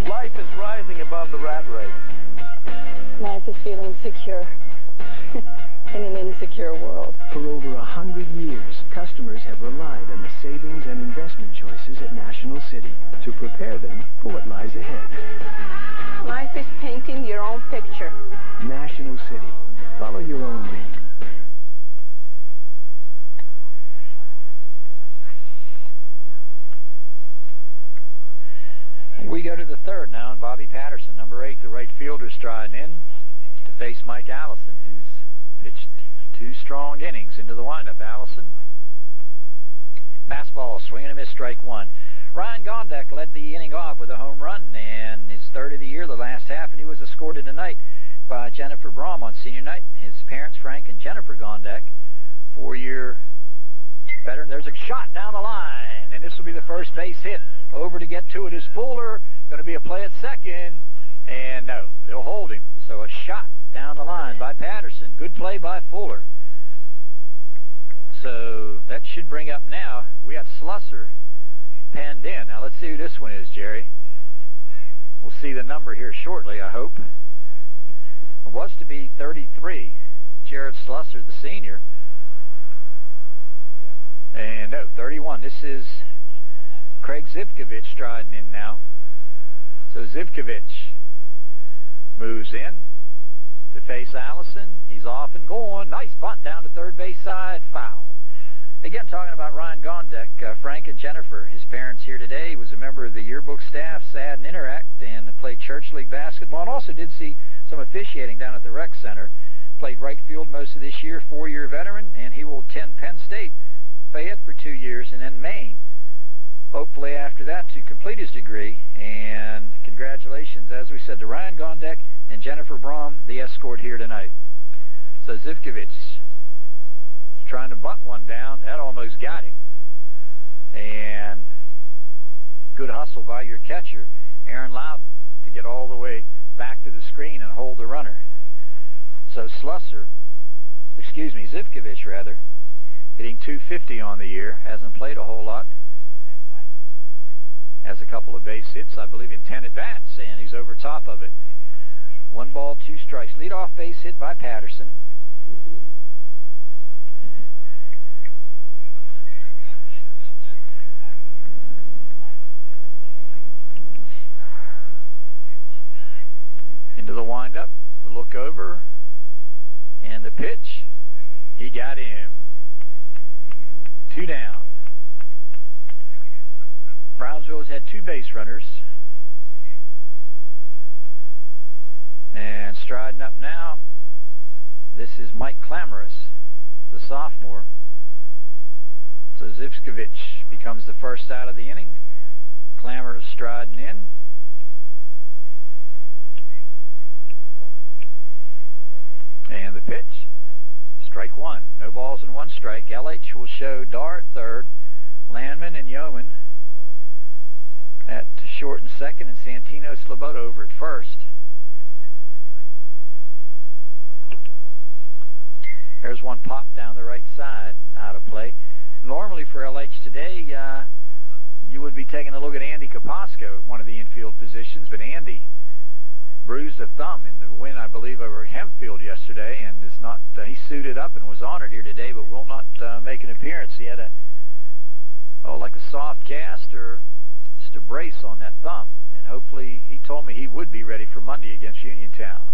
Life is rising above the rat race. Life is feeling secure in an insecure world. For over 100 years, customers have relied on the savings and investment choices at National City to prepare them for what lies ahead. Life is painting your own picture. National City. Follow your own lead. We go to the third now, and Bobby Patterson, number 8, the right fielder, striding in to face Mike Allison, who's pitched 2 strong innings. Into the windup. Allison. Fastball, swing and a miss, strike 1. Ryan Gondak led the inning off with a home run, and his 3rd of the year, the last half, and he was escorted tonight by Jennifer Braum on senior night. His parents, Frank and Jennifer Gondak, 4-year veteran. There's a shot down the line, and this will be the first base hit. Over to get to it is Fuller. Going to be a play at second. And no, they'll hold him. So a shot down the line by Patterson. Good play by Fuller. So that should bring up now. We got Slusser penned in. Now let's see who this one is, Jerry. We'll see the number here shortly, I hope. It was to be 33. Jared Slusser, the senior. And no, 31. This is Craig Zivkovic striding in now. So Zivkovic moves in to face Allison. He's off and going. Nice bunt down to third base side. Foul. Again, talking about Ryan Gondek, Frank and Jennifer, his parents here today. He was a member of the yearbook staff, SAD and Interact, and played church league basketball, and also did see some officiating down at the rec center. Played right field most of this year, 4-year veteran, and he will attend Penn State, Fayette for 2 years, and then Maine, hopefully after that, to complete his degree. And congratulations, as we said, to Ryan Gondek and Jennifer Brom, the escort here tonight. So Zivkovic trying to bunt one down. That almost got him. And good hustle by your catcher, Aaron Loudon, to get all the way back to the screen and hold the runner. So Zivkovic rather, hitting .250 on the year. Hasn't played a whole lot. Has a couple of base hits, I believe, in 10 at-bats, and he's over top of it. 1 ball, 2 strikes. Leadoff base hit by Patterson. Into the windup, we look over, and the pitch, he got him. 2 down. Brownsville has had 2 base runners. And striding up now, this is Mike Clamorous, the sophomore. So Zivkovic becomes the first out of the inning. Clamorous striding in. And the pitch, strike 1. No balls and 1 strike. LH will show Dar at third, Landman and Yeoman at short and second, and Santino Sloboda over at first. There's one pop down the right side, out of play. Normally for LH today, you would be taking a look at Andy Capasco at one of the infield positions, but Andy bruised a thumb in the win, I believe, over Hempfield yesterday, and is not. He suited up and was honored here today, but will not make an appearance. He had like a soft cast or just a brace on that thumb, and hopefully he told me he would be ready for Monday against Uniontown.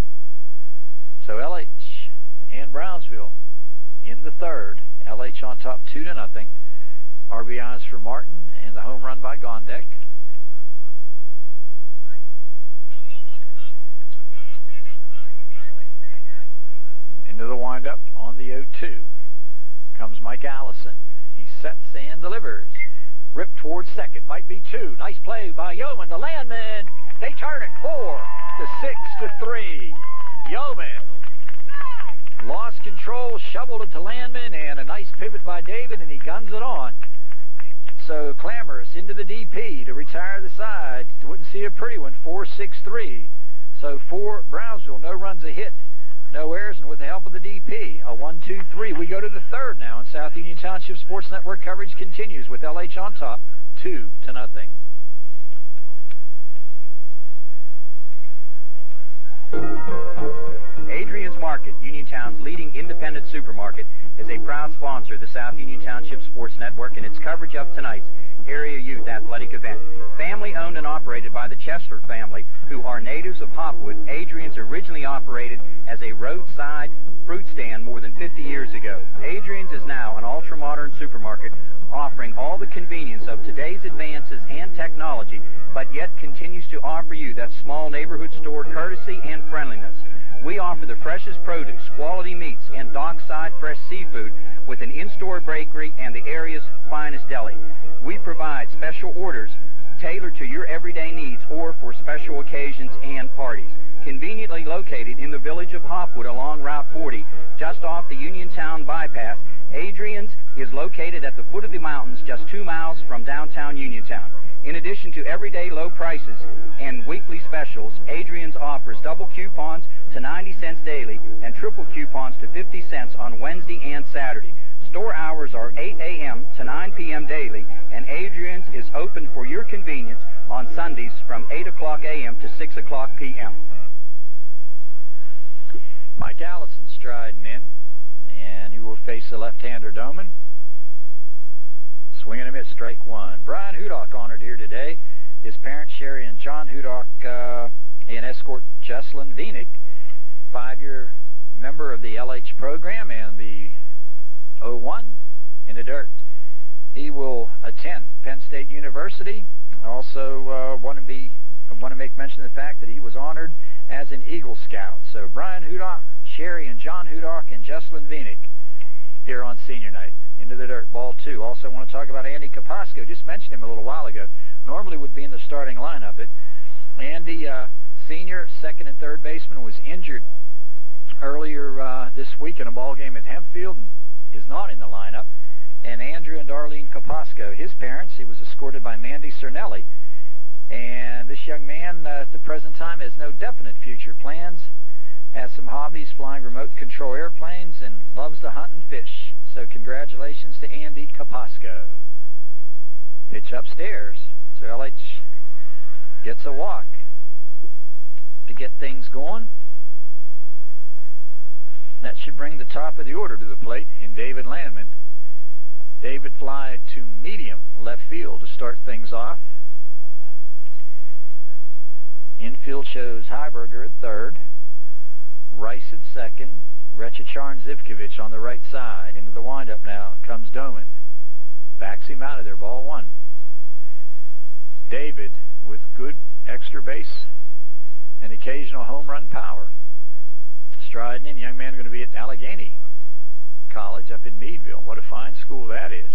So LH and Brownsville in the third. LH on top 2-0. RBIs for Martin and the home run by Gondek. Into the windup on the 0-2 comes Mike Allison. He sets and delivers. Ripped towards second. Might be 2. Nice play by Yeoman to Landman. They turn it 4-6-3. Yeoman lost control, shoveled it to Landman, and a nice pivot by David, and he guns it on. So Clamorous into the DP to retire the side. Wouldn't see a pretty one. 4-6-3. So for Brownsville, no runs a hit. No errors, and with the help of the DP, a 1-2-3. We go to the third now, and South Union Township Sports Network coverage continues with LH on top, 2-0. Adrian's Market, Uniontown's leading independent supermarket, is a proud sponsor of the South Union Township Sports Network and its coverage of tonight's area youth athletic event. Family owned and operated by the Chester family, who are natives of Hopwood, Adrian's originally operated as a roadside fruit stand more than 50 years ago. Adrian's is now an ultra-modern supermarket offering all the convenience of today's advances and technology, but yet continues to offer you that small neighborhood store courtesy and friendliness. We offer the freshest produce, quality meats, and dockside fresh seafood with an in-store bakery and the area's finest deli. We provide special orders tailored to your everyday needs or for special occasions and parties. Conveniently located in the village of Hopwood along Route 40, just off the Uniontown bypass, Adrian's is located at the foot of the mountains just 2 miles from downtown Uniontown. In addition to everyday low prices and weekly specials, Adrian's offers double coupons to 90 cents daily and triple coupons to 50 cents on Wednesday and Saturday. Store hours are 8 a.m. to 9 p.m. daily, and Adrian's is open for your convenience on Sundays from 8 o'clock a.m. to 6 o'clock p.m. Mike Allison striding in, and he will face the left-hander Doman. Swinging and a miss, strike one. Brian Hudock honored here today. His parents, Sherry and John Hudock, and escort Jesslyn Vienick, 5-year member of the LH program and the 01 in the dirt. He will attend Penn State University. Also want to make mention of the fact that he was honored as an Eagle Scout. So Brian Hudock, Sherry and John Hudock, and Jesslyn Vienick here on senior night. Into the dirt, ball 2. Also want to talk about Andy Capasco. Just mentioned him a little while ago. Normally would be in the starting lineup, but Andy, senior, second and third baseman, was injured earlier this week in a ball game at Hempfield and is not in the lineup. And Andrew and Darlene Capasco, his parents, he was escorted by Mandy Cernelli. And this young man, at the present time, has no definite future plans, has some hobbies, flying remote control airplanes, and loves to hunt and fish. So congratulations to Andy Capasco. Pitch upstairs. So LH gets a walk to get things going. That should bring the top of the order to the plate in David Landman. David flied to medium left field to start things off. Infield shows Heiberger at third, Rice at second, Rechachar and Zivkovic on the right side. Into the windup now comes Doman. Backs him out of there, ball 1. David with good extra base and occasional home run power. Striding in, young man going to be at Allegheny College up in Meadville. What a fine school that is.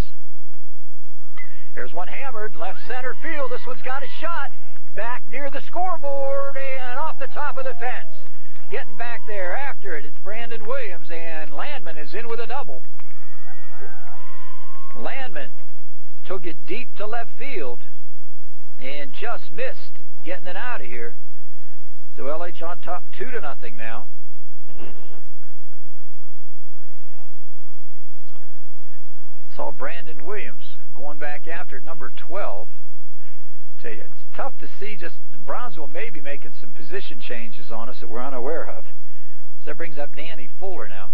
There's one hammered, left center field. This one's got a shot. Back near the scoreboard and off the top of the fence. Getting back there after it, it's Brandon Williams, and Landman is in with a double. Landman took it deep to left field and just missed getting it out of here. So LH on top 2-0 now. Saw Brandon Williams going back after it, number 12. Tell you, it's tough to see. Just Brownsville may be making some position changes on us that we're unaware of. So that brings up Danny Fuller now.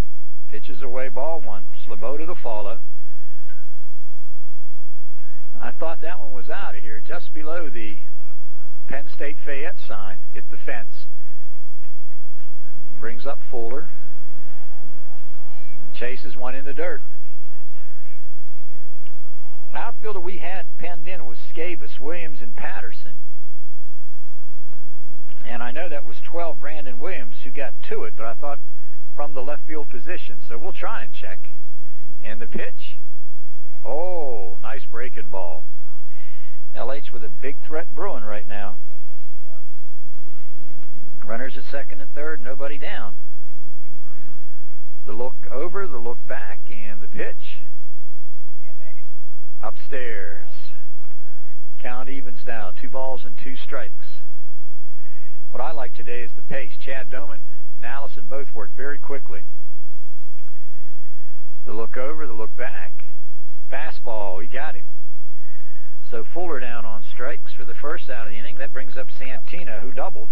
Pitches away, ball 1. Sloboda to follow. I thought that one was out of here, just below the Penn State Fayette sign. Hit the fence. Brings up Fuller. Chases one in the dirt. Outfielder we had penned in was Scabus, Williams, and Patterson. And I know that was 12 Brandon Williams who got to it, but I thought from the left field position. So we'll try and check. And the pitch. Oh, nice breaking ball. LH with a big threat brewing right now. Runners at second and third, nobody down. The look over, the look back, and the pitch. Upstairs. Count evens now. 2 balls and 2 strikes. What I like today is the pace. Chad Doman and Allison both work very quickly. The look over, the look back. Fastball, he got him. So Fuller down on strikes for the first out of the inning. That brings up Santino, who doubled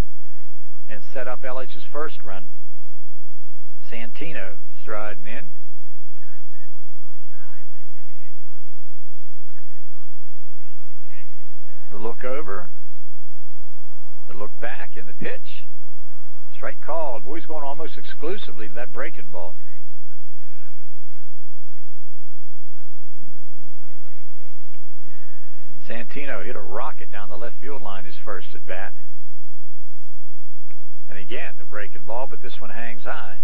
and set up LH's first run. Santino striding in. The look over, the look back, and the pitch. Strike called. Boy's going almost exclusively to that breaking ball. Santino hit a rocket down the left field line his first at bat. And again, the breaking ball, but this one hangs high.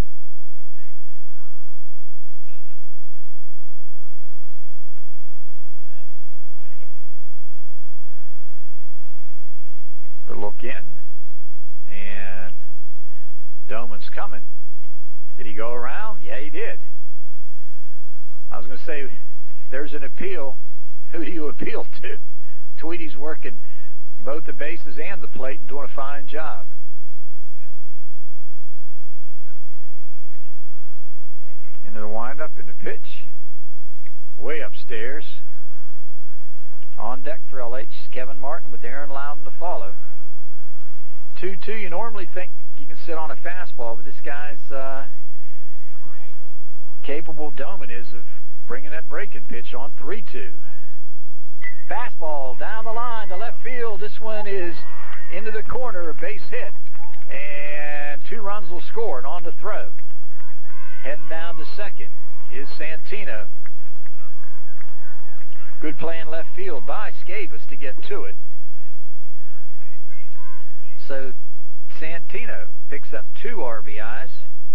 The look in, and Doman's coming. Did he go around? Yeah, he did. I was going to say, there's an appeal. Who do you appeal to? Tweedy's working both the bases and the plate and doing a fine job. Into the windup, and the pitch. Way upstairs. On deck for LH, Kevin Martin with Aaron Loudon to follow. 2-2, you normally think you can sit on a fastball, but this guy's capable, Doman is, of bringing that breaking pitch on 3-2. Fastball down the line to left field. This one is into the corner, a base hit, and 2 runs will score, and on the throw. Heading down to second is Santino. Good play in left field by Scabas to get to it. So Santino picks up 2 RBIs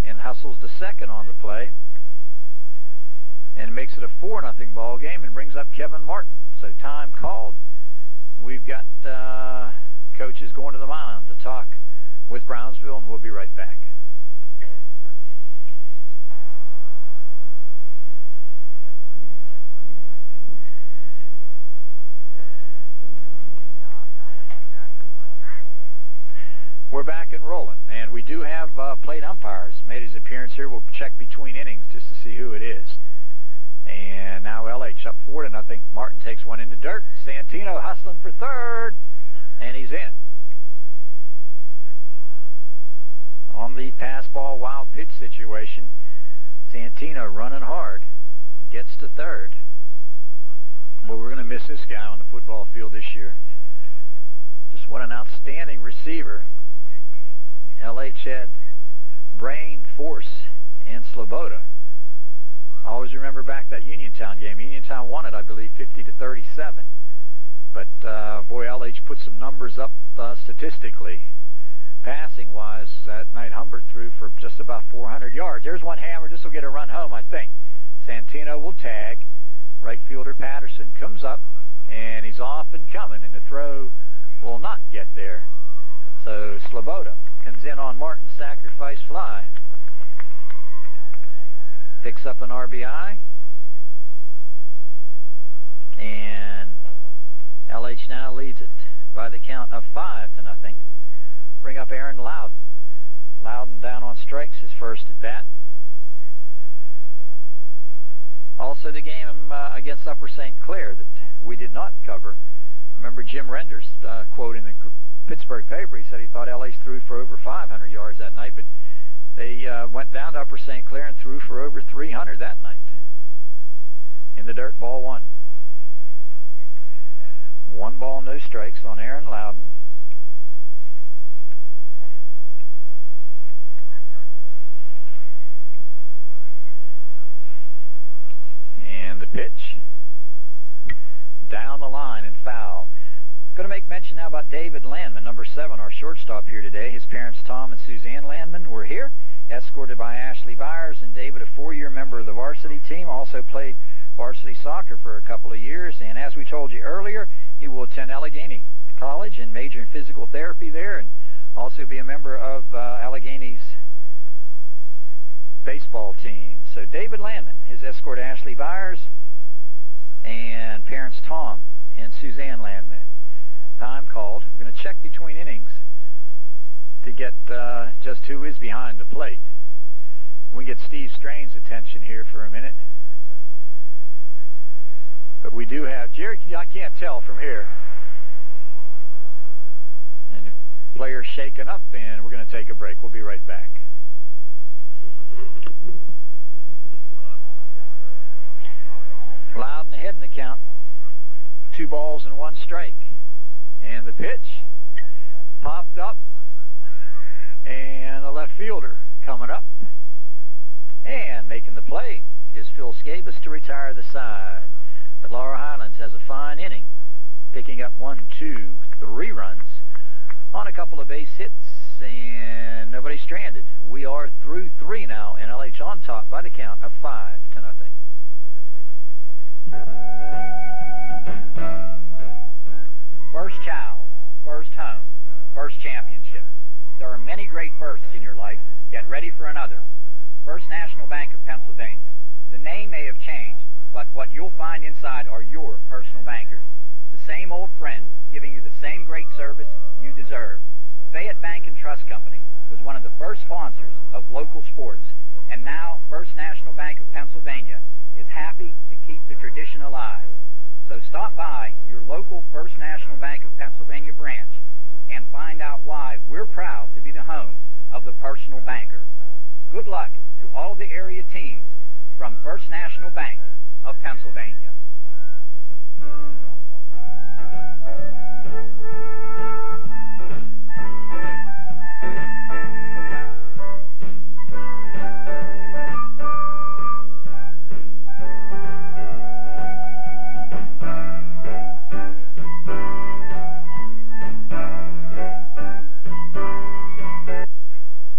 and hustles to second on the play, and makes it a 4-0 ball game and brings up Kevin Martin. So time called. We've got coaches going to the mound to talk with Brownsville, and we'll be right back. We're back and rolling, and we do have plate umpires made his appearance here. We'll check between innings just to see who it is. And now LH up 4-0. Martin takes one in the dirt. Santino hustling for third, and he's in. On the pass ball wild pitch situation, Santino running hard, gets to third. But we're going to miss this guy on the football field this year. Just what an outstanding receiver. LH had Brain, Force, and Sloboda. I always remember back that Uniontown game. Uniontown won it, I believe, 50-37. But, boy, LH put some numbers up statistically. Passing-wise, that night Humbert threw for just about 400 yards. There's one hammer. This will get a run home, I think. Santino will tag. Right fielder Patterson comes up, and he's off and coming, and the throw will not get there. So Sloboda comes in on Martin's sacrifice fly. Picks up an RBI. And LH now leads it by the count of 5-0. Bring up Aaron Loudon. Loudon down on strikes, his first at bat. Also the game against Upper St. Clair that we did not cover. Remember Jim Render's quote in the Pittsburgh paper. He said he thought LH threw for over 500 yards that night, but they went down to Upper St. Clair and threw for over 300 that night. In the dirt, ball 1. 1 ball, no strikes on Aaron Loudon. And the pitch down the line and foul. Going to make mention now about David Landman, number 7, our shortstop here today. His parents, Tom and Suzanne Landman, were here, escorted by Ashley Byers, and David, a 4-year member of the varsity team, also played varsity soccer for a couple of years. And as we told you earlier, he will attend Allegheny College and major in physical therapy there, and also be a member of Allegheny's baseball team. So David Landman, his escort Ashley Byers, and parents Tom and Suzanne Landman. Time called. We're going to check between innings to get just who is behind the plate. We get Steve Strain's attention here for a minute. But we do have Jerry. I can't tell from here. And the player's shaken up, and we're going to take a break. We'll be right back. Loudon ahead in the count. 2 balls and 1 strike. And the pitch popped up, and the left fielder coming up and making the play is Phil Scabas to retire the side. But Laurel Highlands has a fine inning, picking up 1, 2, 3 runs on a couple of base hits, and nobody stranded. We are through 3 now, and LH on top by the count of 5-0. First child, first home, first championship. There are many great firsts in your life. Get ready for another. First National Bank of Pennsylvania. The name may have changed, but but what you'll find inside are your personal bankers. The same old friends giving you the same great service you deserve. Fayette Bank and Trust Company was one of the first sponsors of local sports, and now First National Bank of Pennsylvania is happy to keep the tradition alive. So stop by your local First National Bank of Pennsylvania branch and find out why we're proud to be the home of the personal banker. Good luck to all of the area teams from First National Bank of Pennsylvania.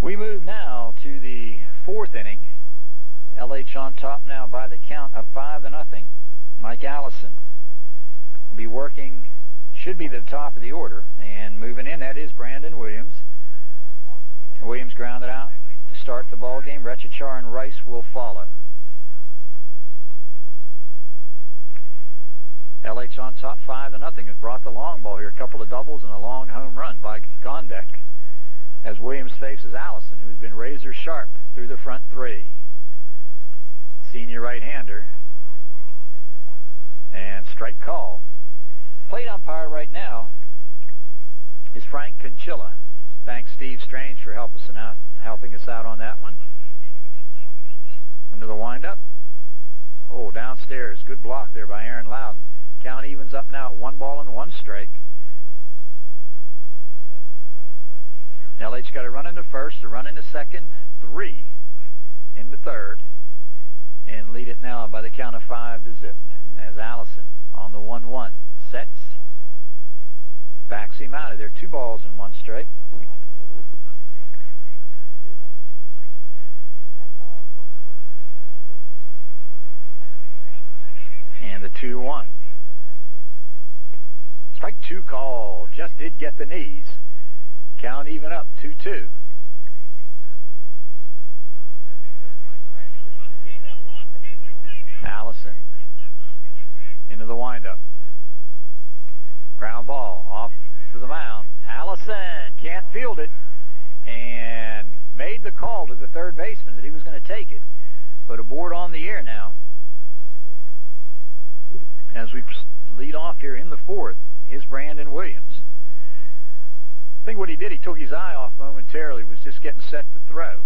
We move now to the fourth inning. LH on top now by the count of 5-0. Mike Allison will be working, should be the top of the order, and moving in, that is Brandon Williams. Williams grounded out to start the ball game. Retchichar and Rice will follow. LH on top 5-0 has brought the long ball here. A couple of doubles and a long home run by Gondek as Williams faces Allison, who's been razor sharp through the front three. Senior right-hander. And strike call. Plate umpire right now is Frank Conchilla. Thanks Steve Strange for helping us out on that one. Into the windup. Oh, downstairs. Good block there by Aaron Loudon. Count evens up now at 1-1 strike. LH got a run into first, a run into second, 3 in the third, and lead it now by the count of 5-0 as Allison on the 1-1 sets, backs him out of there. 2 balls and 1 strike. And the 2-1. Strike 2 call. Just did get the knees. Count even up, 2-2. Allison into the windup. Ground ball off to the mound. Allison can't field it and made the call to the third baseman that he was going to take it. But aboard on the air now as we lead off here in the fourth is Brandon Williams. I think what he did, he took his eye off momentarily, was just getting set to throw.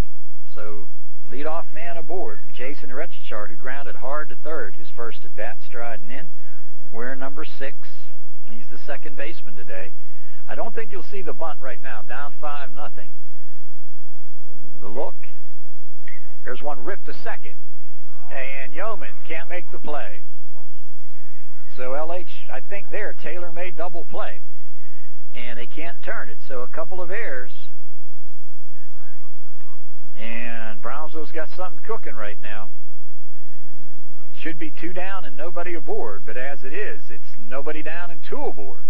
So, leadoff man aboard, Jason Retchichar, who grounded hard to third, his first at bat, striding in. Wearing number 6. He's the second baseman today. I don't think you'll see the bunt right now, down 5-0. The look. There's one ripped to second. And Yeoman can't make the play. So LH, I think there, tailor-made double play. And they can't turn it, so a couple of errors. And Brownsville's got something cooking right now. Should be 2 down and nobody aboard, but as it is, it's nobody down and 2 aboard.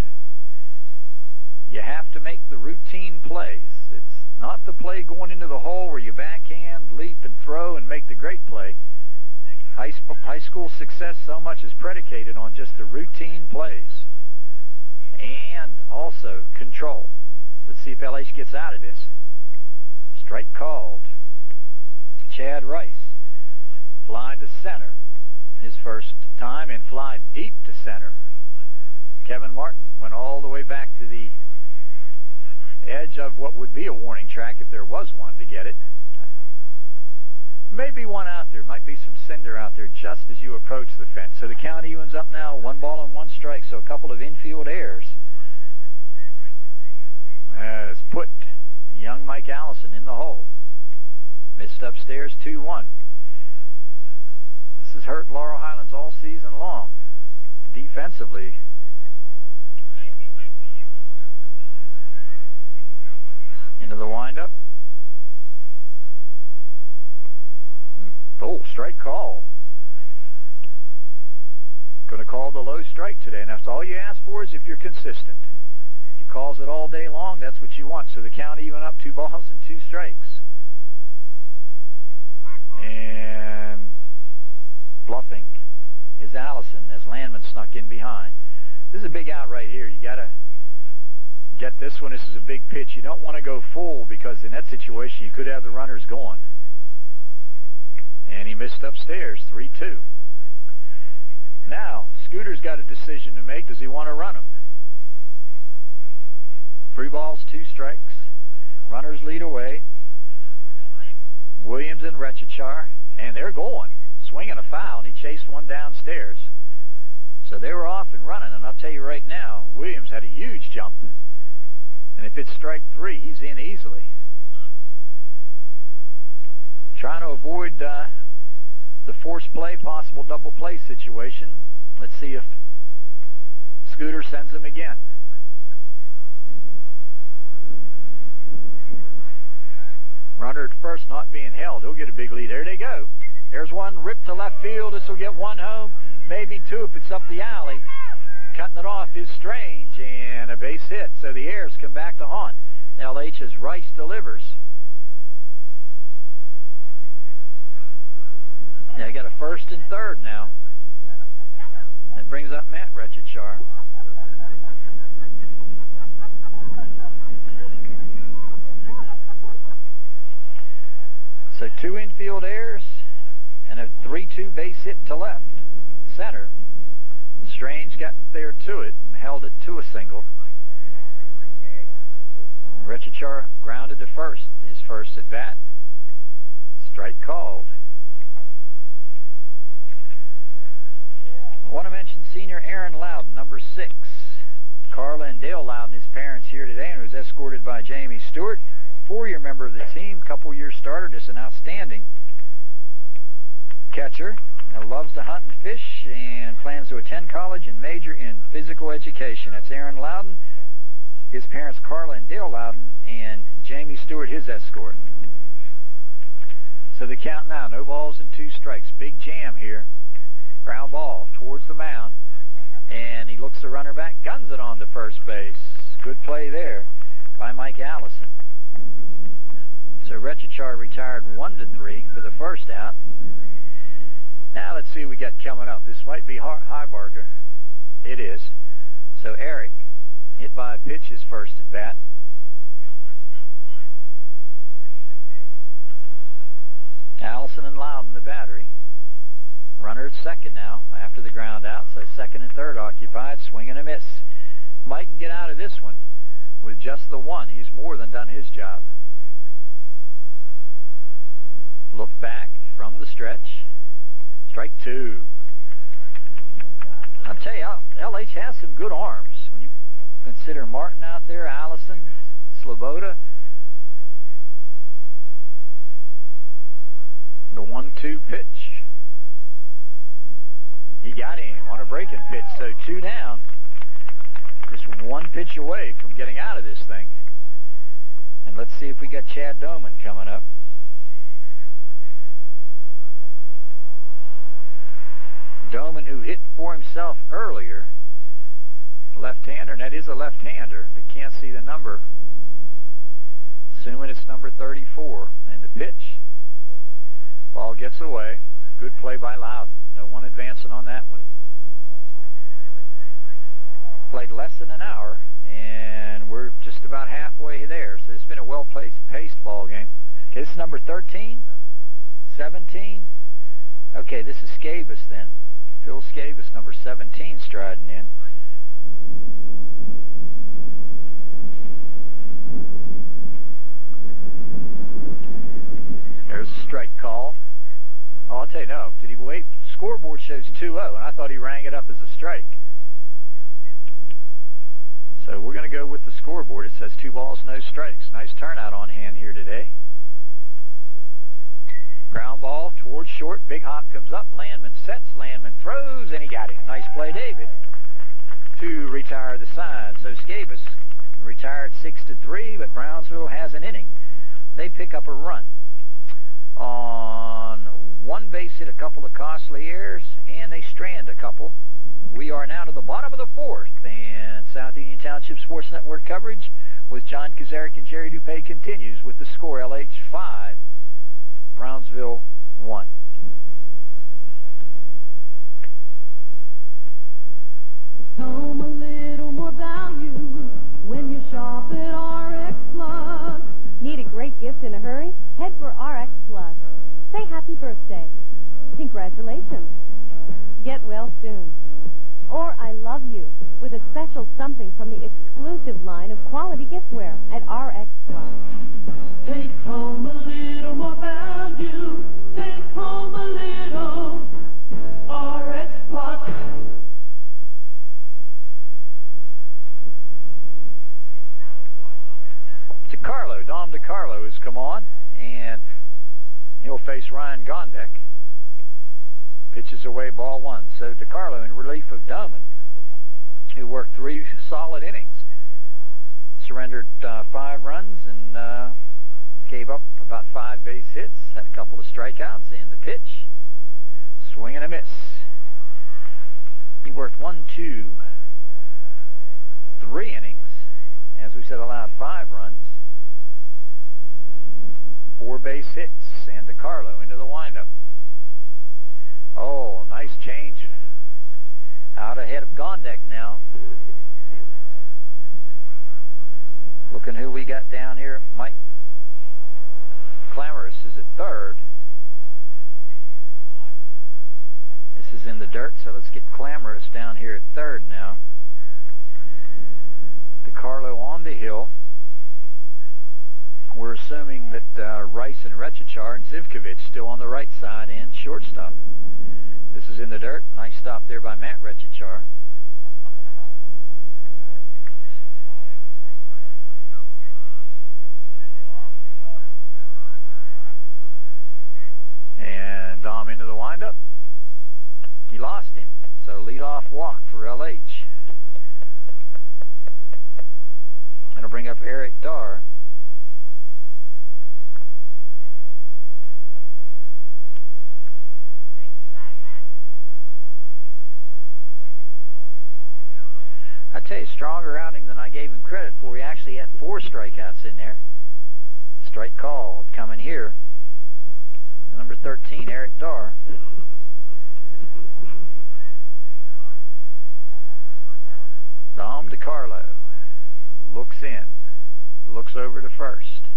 You have to make the routine plays. It's not the play going into the hole where you backhand, leap, and throw and make the great play. High school success so much is predicated on just the routine plays. And also control. Let's see if LH gets out of this. Strike called. Chad Rice. Fly to center. His first time, and fly deep to center. Kevin Martin went all the way back to the edge of what would be a warning track if there was one to get it. Maybe one out there. Might be some cinder out there just as you approach the fence. So the count evens up now, 1-1 strike. So a couple of infield errors has put young Mike Allison in the hole. Missed upstairs 2-1. This has hurt Laurel Highlands all season long. Defensively. Into the windup. Oh, strike call. Going to call the low strike today, and that's all you ask for is if you're consistent. He calls it all day long, that's what you want. So the count even up, 2 balls and 2 strikes. And bluffing is Allison as Landman snuck in behind. This is a big out right here. You got to get this one. This is a big pitch. You don't want to go full because in that situation you could have the runners going. And he missed upstairs, 3-2. Now, Scooter's got a decision to make. Does he want to run him? 3 balls, 2 strikes. Runners lead away. Williams and Rechachar, and they're going. Swinging a foul, and he chased one downstairs. So they were off and running, and I'll tell you right now, Williams had a huge jump. And if it's strike 3, he's in easily. Trying to avoid the force play, possible double play situation. Let's see if Scooter sends him again. Runner at first not being held. He'll get a big lead. There they go. There's one ripped to left field. This will get 1 home, maybe 2 if it's up the alley. Cutting it off is Strange, and a base hit. So the Airs come back to haunt. LH as Rice delivers. They got a first and third now. That brings up Matt Rechachar. So 2 infield errors and a 3-2 base hit to left center. Strange got there to it and held it to a single. Rechachar grounded to first, his first at bat. Strike called. I want to mention senior Aaron Loudon, number 6. Carla and Dale Loudon, his parents, here today, and was escorted by Jamie Stewart. 4-year member of the team, couple-year starter, just an outstanding catcher. Loves to hunt and fish and plans to attend college and major in physical education. That's Aaron Loudon, his parents Carla and Dale Loudon, and Jamie Stewart, his escort. So the count now, no balls and 2 strikes. Big jam here. Ground ball towards the mound, and he looks the runner back, guns it on to first base. Good play there by Mike Allison. So Rechachar retired 1-3 for the first out. Now let's see what we got coming up. This might be Highbarger. It is. So Eric, hit by a pitch, his first at bat. Allison and Loudon, the battery. Runner at second now after the ground out. So second and third occupied. Swing and a miss. Mike can get out of this one with just the 1. He's more than done his job. Look back from the stretch. Strike 2. I'll tell you, LH has some good arms. When you consider Martin out there, Allison, Sloboda. The 1-2 pitch. He got him on a breaking pitch, so 2 down. Just 1 pitch away from getting out of this thing. And let's see if we got Chad Doman coming up. Doman, who hit for himself earlier, left-hander, and that is a left-hander, but can't see the number. Assuming it's number 34, and the pitch. Ball gets away. Good play by Loudon. No one advancing on that one. Played less than an hour, and we're just about halfway there. So it's been a well-paced ball game. Okay, this is number 13, 17. Okay, this is Scabus then. Phil Scabus, number 17, striding in. There's a strike call. Oh, I'll tell you, no. Did he wait? Scoreboard shows 2-0, and I thought he rang it up as a strike. So we're going to go with the scoreboard. It says 2 balls, no strikes. Nice turnout on hand here today. Ground ball towards short. Big hop comes up. Landman sets. Landman throws, and he got him. Nice play, David, to retire the side. So Scabus retired 6-3, but Brownsville has an inning. They pick up a run on 1 base hit, a couple of costly errors, and they strand a couple. We are now to the bottom of the 4th, and South Union Township Sports Network coverage with John Kazarick and Jerry Dupay continues with the score: LH 5, Brownsville 1. gift in a hurry? Head for RX Plus. Say happy birthday. Congratulations. Get well soon. Or I love you with a special something from the exclusive line of quality giftware at RX Plus. Take home a little more value. Take home a little RX Plus. DeCarlo, Dom DeCarlo has come on, and he'll face Ryan Gondek. Pitches away, ball one. So DeCarlo in relief of Doman, who worked 3 solid innings. Surrendered 5 runs and gave up about 5 base hits. Had a couple of strikeouts. And the pitch, swing and a miss. He worked 1, 2, 3 innings. As we said, allowed 5 runs. 4 base hits. And DeCarlo into the windup. Oh, nice change. Out ahead of Gondek now. Looking who we got down here. Mike Clamorous is at third. This is in the dirt, so let's get Clamorous down here at third now. DeCarlo on the hill. We're assuming that Rice and Rechachar and Zivkovic still on the right side and shortstop. This is in the dirt. Nice stop there by Matt Rechachar. And Dom into the windup. He lost him. So leadoff walk for LH. And it'll bring up Eric Darr. I tell you, stronger outing than I gave him credit for. He actually had 4 strikeouts in there. Strike called coming here. Number 13, Eric Darr. Dom DeCarlo looks in, looks over to first.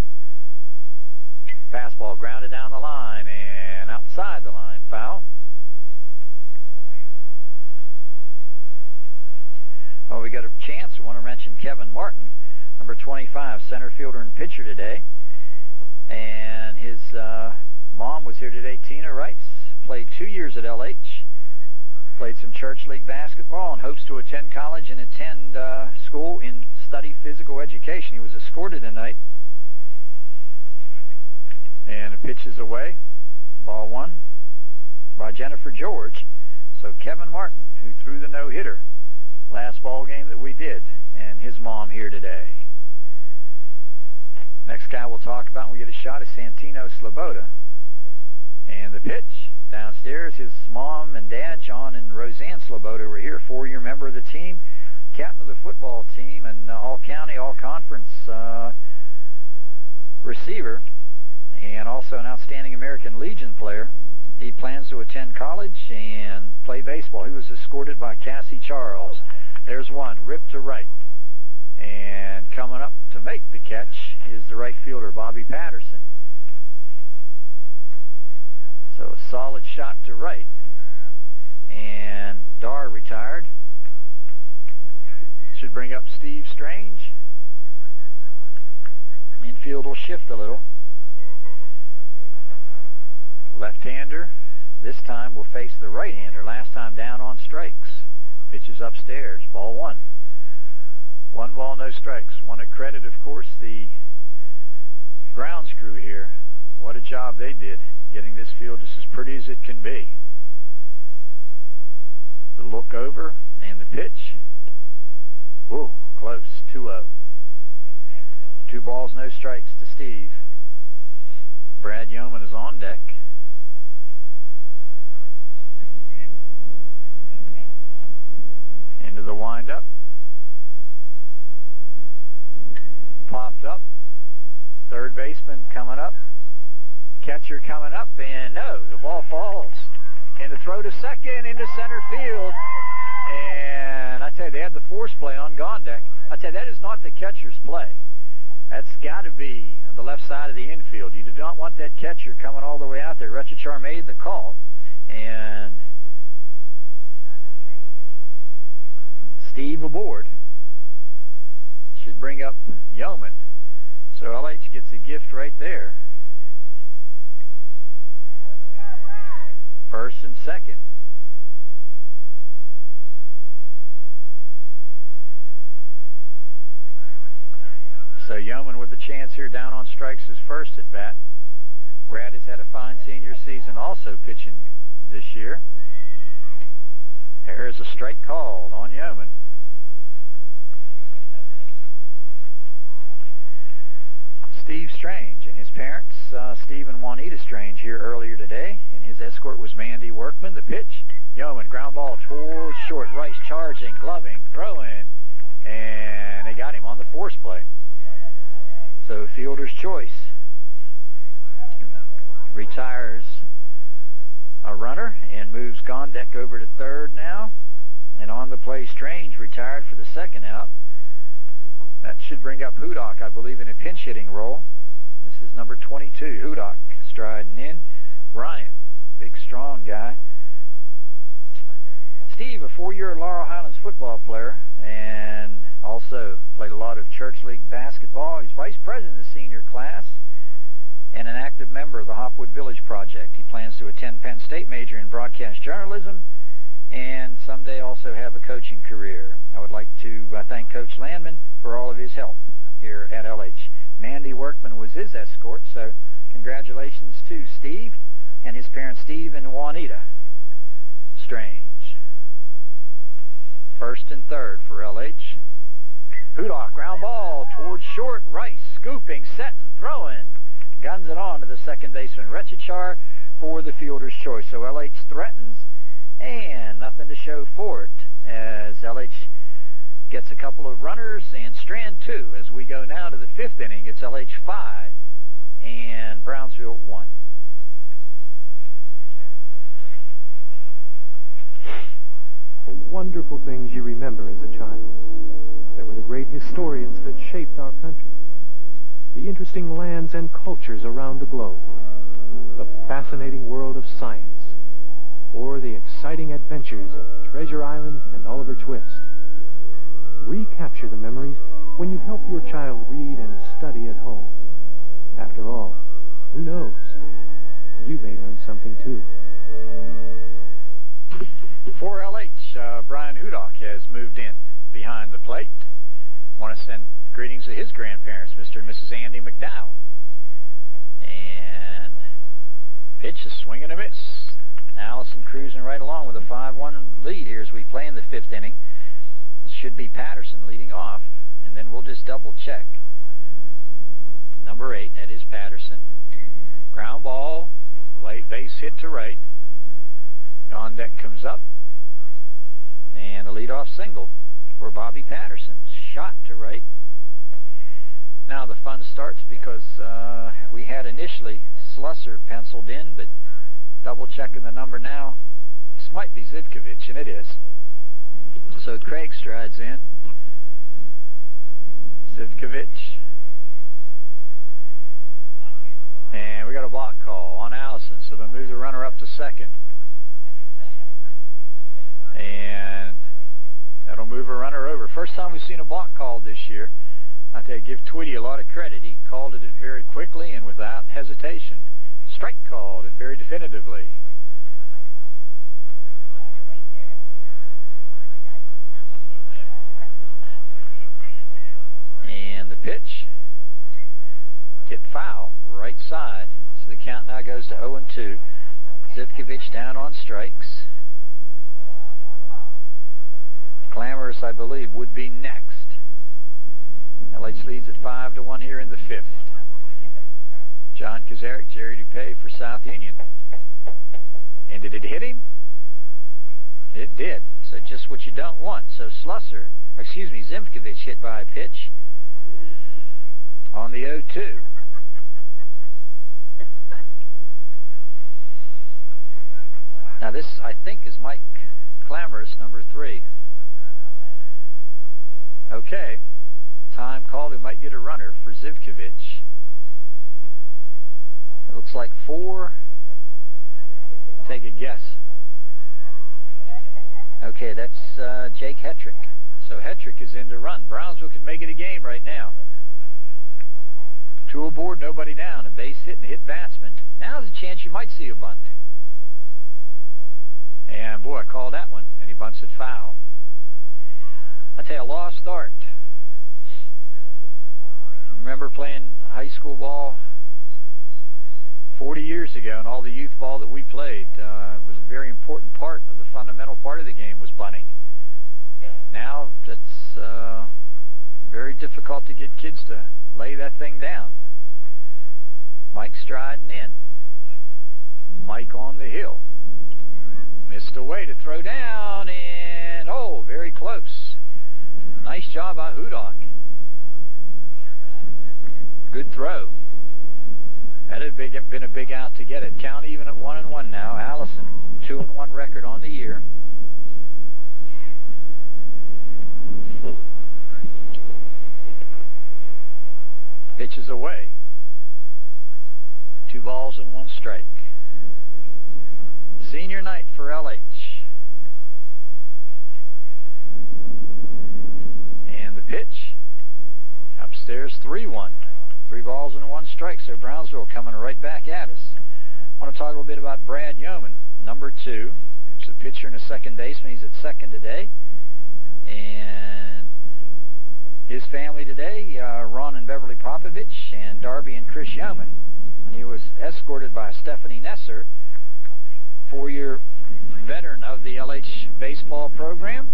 Fastball grounded down the line and outside the line, foul. Oh, we got a chance. We want to mention Kevin Martin, number 25, center fielder and pitcher today. And his mom was here today, Tina Rice. Played 2 years at LH. Played some church league basketball and hopes to attend college and attend school and study physical education. He was escorted tonight. And the pitch is away. Ball one by Jennifer George. So Kevin Martin, who threw the no-hitter last ball game that we did, and his mom here today. Next guy we'll talk about when we get a shot is Santino Sloboda. And the pitch downstairs, his mom and dad, John and Roseanne Sloboda, were here, 4-year member of the team, captain of the football team, and all-county, all-conference receiver, and also an outstanding American Legion player. He plans to attend college and play baseball. He was escorted by Cassie Charles. There's one, ripped to right. And coming up to make the catch is the right fielder, Bobby Patterson. So a solid shot to right. And Darr retired. Should bring up Steve Strange. Infield will shift a little. Left-hander. This time will face the right-hander. Last time down on strikes. Pitches upstairs. Ball one. 1 ball, no strikes. Want to credit, of course, the grounds crew here. What a job they did getting this field just as pretty as it can be. The look over and the pitch. Whoa, close. 2-0. 2 balls, no strikes to Steve. Brad Yeoman is on deck. Into the windup. Popped up. Third baseman coming up. Catcher coming up, and no, the ball falls. And the throw to second into center field. And I tell you, they had the force play on Gondek. I tell you, that is not the catcher's play. That's got to be the left side of the infield. You do not want that catcher coming all the way out there. Retchachar made the call. And Steve aboard. Should bring up Yeoman. So LH gets a gift right there. First and second. So Yeoman with the chance here down on strikes his first at bat. Brad has had a fine senior season also pitching this year. Here is a strike called on Yeoman. Steve Strange and his parents, Steve and Juanita Strange, here earlier today, and his escort was Mandy Workman. The pitch, Yeoman, ground ball towards short. Rice charging, gloving, throwing, and they got him on the force play. So fielder's choice. Retires a runner and moves Gondek over to third now. And on the play, Strange retired for the second out. That should bring up Hudak, I believe, in a pinch hitting role. This is number 22. Hudak striding in. Bryant, big strong guy. Steve, a 4-year Laurel Highlands football player, and also played a lot of church league basketball. He's vice president of the senior class and an active member of the Hopwood Village Project. He plans to attend Penn State, major in broadcast journalism, and someday also have a coaching career. I would like to thank Coach Landman for all of his help here at LH. Mandy Workman was his escort, so congratulations to Steve and his parents, Steve and Juanita Strange. First and third for LH. Hudak, ground ball towards short. Rice scooping, setting, throwing. Guns it on to the second baseman, Retchachar, for the fielder's choice. So LH threatens, and nothing to show for it as LH gets a couple of runners and strand two. As we go now to the fifth inning, it's LH 5 and Brownsville 1. Wonderful things you remember as a child. There were the great historians that shaped our country, the interesting lands and cultures around the globe, the fascinating world of science, or the exciting adventures of Treasure Island and Oliver Twist. Recapture the memories when you help your child read and study at home. After all, who knows? You may learn something too. For LH, Brian Hudak has moved in behind the plate. Want to send greetings to his grandparents, Mr. and Mrs. Andy McDowell. And pitch, a swing and a miss. Allison cruising right along with a 5-1 lead here as we play in the fifth inning. It should be Patterson leading off, and then we'll just double check. Number 8, that is Patterson. Ground ball, late base hit to right. Gondek comes up, and a leadoff single for Bobby Patterson. Shot to right. Now the fun starts because we had initially Slusser penciled in, but double checking the number now, this might be Zivkovic, and it is. So Craig strides in. Zivkovic. And we got a block call on Allison, so they'll move the runner up to second. And that'll move a runner over. First time we've seen a block called this year. I tell you, give Tweedy a lot of credit. He called it very quickly and without hesitation. Strike called, and very definitively. And the pitch hit foul, right side. So the count now goes to 0-2. Zivkovic down on strikes. Clamorous, I believe, would be next. LH leads at 5-1 here in the fifth. John Kazaric, Jerry Dupay for South Union. And did it hit him? It did. So just what you don't want. So Zivkovic hit by a pitch on the 0-2. Now this, I think, is Mike Clamorous, number 3. Okay. Time called. We might get a runner for Zivkovic. It looks like 4. Take a guess. Okay, that's Jake Hetrick. So Hetrick is in to run. Brownsville can make it a game right now. 2 aboard, nobody down. A base hit and a hit batsman. Now's a chance you might see a bunt. And boy, I called that one, and he bunts it foul. I tell you, a lost start. Remember playing high school ball 40 years ago, and all the youth ball that we played was a very important part of the fundamental part of the game was bunting. Now it's very difficult to get kids to lay that thing down. Mike striding in. Mike on the hill. Missed away to throw down, and oh, very close. Nice job by Hudak. Good throw. That had been a big out to get it. Count even at 1-1 now. Allison, 2-1 record on the year. Pitches away. 2 balls and 1 strike. Senior night for LH. And the pitch. Upstairs 3-1. 3 balls and 1 strike, so Brownsville coming right back at us. I want to talk a little bit about Brad Yeoman, number 2. He's a pitcher and a second baseman. He's at second today. And his family today, Ron and Beverly Popovich, and Darby and Chris Yeoman. And he was escorted by Stephanie Nesser, 4-year veteran of the LH baseball program.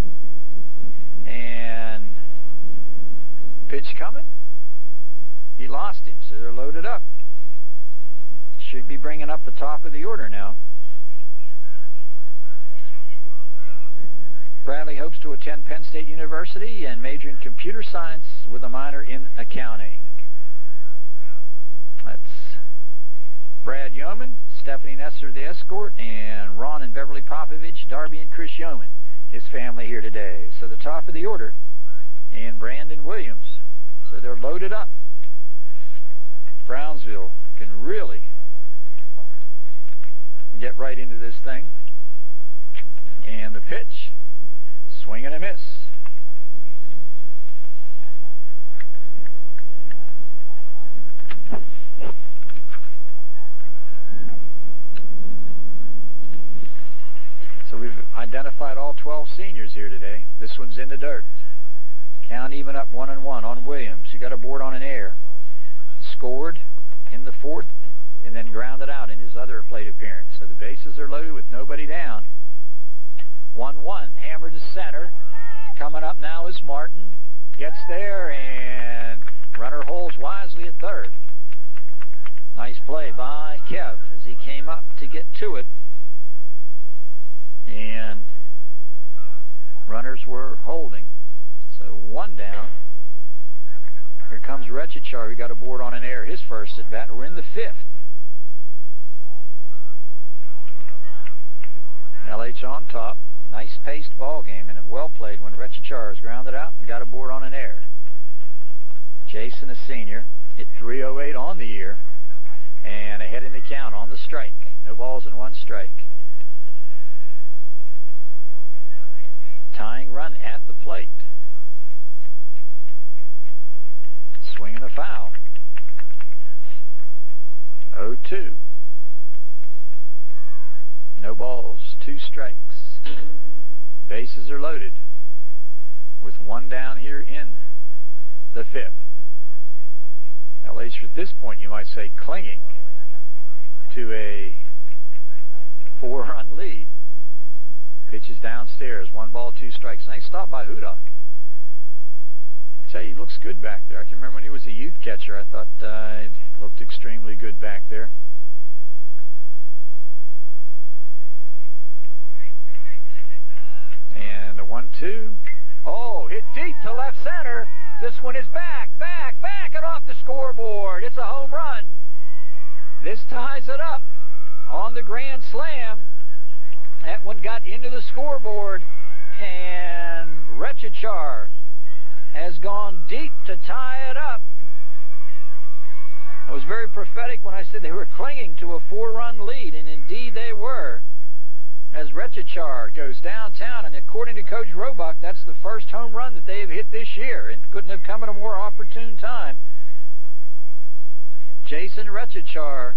And pitch coming. He lost him, so they're loaded up. Should be bringing up the top of the order now. Bradley hopes to attend Penn State University and major in computer science with a minor in accounting. That's Brad Yeoman, Stephanie Nesser, the escort, and Ron and Beverly Popovich, Darby and Chris Yeoman, his family here today. So the top of the order, and Brandon Williams. So they're loaded up. Brownsville can really get right into this thing. And the pitch, swing and a miss. So we've identified all 12 seniors here today. This one's in the dirt. Count even up 1-1 on Williams. He got a board on an air. Scored in the 4th and then grounded out in his other plate appearance. So the bases are loaded with nobody down. 1-1, hammer to center. Coming up now is Martin. Gets there, and runner holds wisely at third. Nice play by Kev as he came up to get to it. And runners were holding. So 1 down. Here comes Rechichar, who got a board on an air, his first at bat. We're in the 5th. LH on top. Nice paced ball game, and well played when Rechichar is grounded out and got a board on an air. Jason, a senior, hit .308 on the year, and ahead in the count on the strike. No balls and 1 strike. Tying run at the plate. Swing and a foul. 0-2. No balls, 2 strikes. Bases are loaded with 1 down here in the 5th. LH at this point, you might say, clinging to a 4-run lead. Pitches downstairs, 1 ball, 2 strikes. Nice stop by Hudak. I tell you, he looks good back there. I can remember when he was a youth catcher. I thought it looked extremely good back there. And the 1-2. Oh, hit deep to left center. This one is back, and off the scoreboard. It's a home run. This ties it up on the grand slam. That one got into the scoreboard, and Rechichar has gone deep to tie it up. I was very prophetic when I said they were clinging to a 4-run lead, and indeed they were. As Retchichar goes downtown, and according to Coach Roebuck, that's the first home run that they have hit this year, and couldn't have come at a more opportune time. Jason Retchichar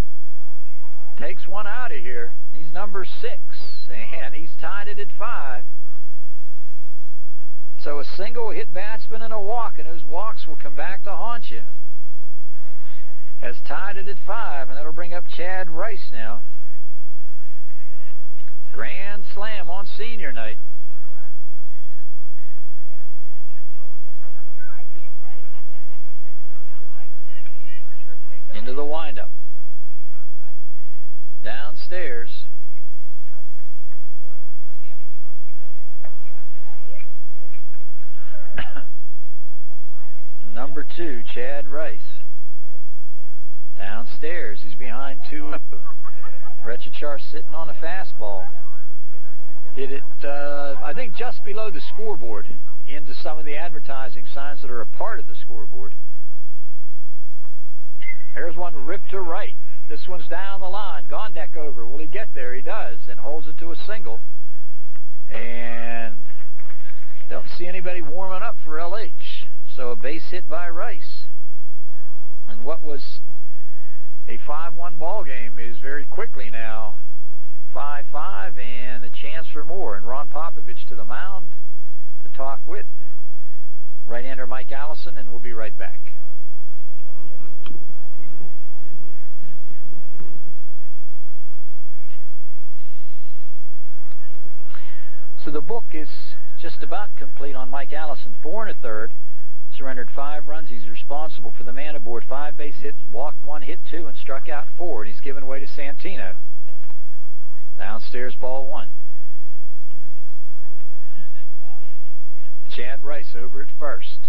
takes one out of here. He's number 6, and he's tied it at 5. So a single hit batsman and a walk, and those walks will come back to haunt you. Has tied it at 5, and that'll bring up Chad Rice now. Grand slam on senior night. Into the windup. Downstairs. Number 2, Chad Rice. Downstairs, he's behind 2-0. Retchichar sitting on a fastball. Hit it, I think, just below the scoreboard into some of the advertising signs that are a part of the scoreboard. Here's one ripped to right. This one's down the line. Gondek over. Will he get there? He does, and holds it to a single. And don't see anybody warming up for LH. So a base hit by Rice. And what was a 5-1 ball game is very quickly now 5-5, and a chance for more. And Ron Popovich to the mound to talk with right-hander Mike Allison, and we'll be right back. So the book is just about complete on Mike Allison. 4 1/3. Surrendered 5 runs. He's responsible for the man aboard. 5 base hits, walked 1, hit 2, and struck out 4. And he's given way to Santino. Downstairs, ball 1. Chad Rice over at first.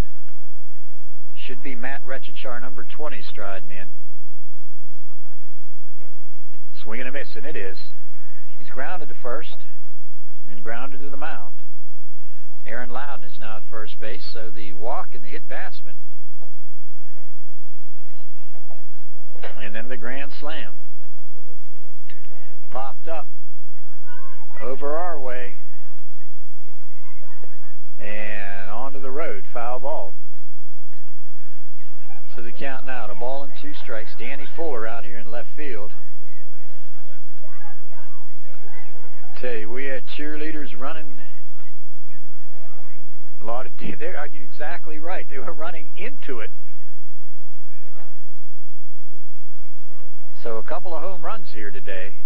Should be Matt Retchichar, number 20, striding in. Swing and a miss, and it is. He's grounded to first and grounded to the mound. Aaron Loudon is now at first base, so the walk and the hit batsman. And then the grand slam. Popped up over our way and onto the road. Foul ball. So the count now to 1-2 strikes. Danny Fuller out here in left field. Tell you, we had cheerleaders running. A lot of, you're exactly right. They were running into it. So a couple of home runs here today.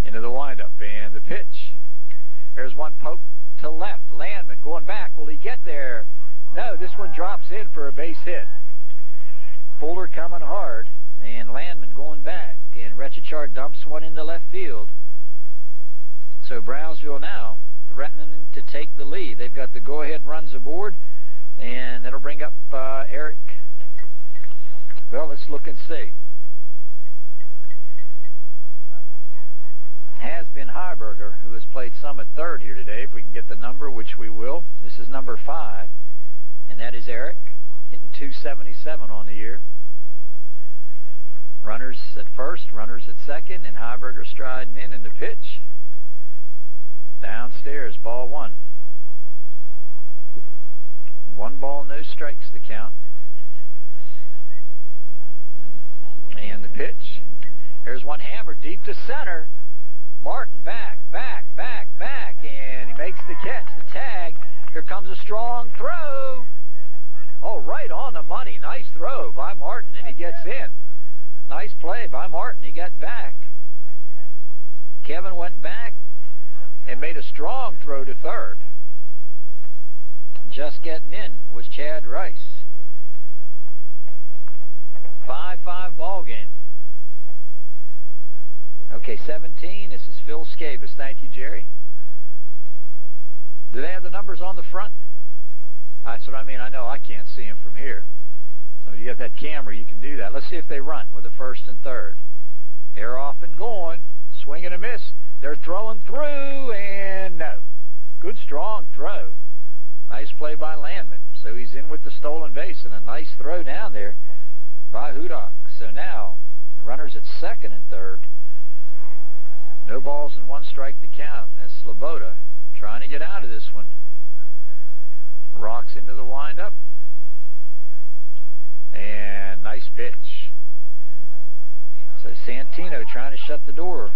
Into the windup and the pitch. There's one poke to left. Landman going back. Will he get there? No, this one drops in for a base hit. Fuller coming hard, and Landman going back, and Retchichar dumps one into left field. So Brownsville now threatening to take the lead. They've got the go-ahead runs aboard, and that'll bring up Eric. Well, let's look and see. Has been Heiberger, who has played some at third here today, if we can get the number, which we will. This is number 5, and that is Eric, hitting .277 on the year. Runners at first, runners at second, and Heiberger striding in the pitch. Downstairs, ball 1. 1 ball, no strikes to count. And the pitch. There's one hammered deep to center. Martin back, and he makes the catch, the tag. Here comes a strong throw. Oh, right on the money. Nice throw by Martin, and he gets in. Nice play by Martin. He got back. Kevin went back and made a strong throw to third. Just getting in was Chad Rice. 5-5 ball game. Okay, 17. This is Phil Scabas. Thank you, Jerry. Do they have the numbers on the front? That's what I mean. I know I can't see them from here. So you got that camera, you can do that. Let's see if they run with the first and third. They're off and going. Swing and a miss. They're throwing through, and no. Good, strong throw. Nice play by Landman. So he's in with the stolen base, and a nice throw down there by Hudak. So now, runners at second and third. No balls and one strike to count as Sloboda trying to get out of this one. Rocks into the windup. And nice pitch. So Santino trying to shut the door.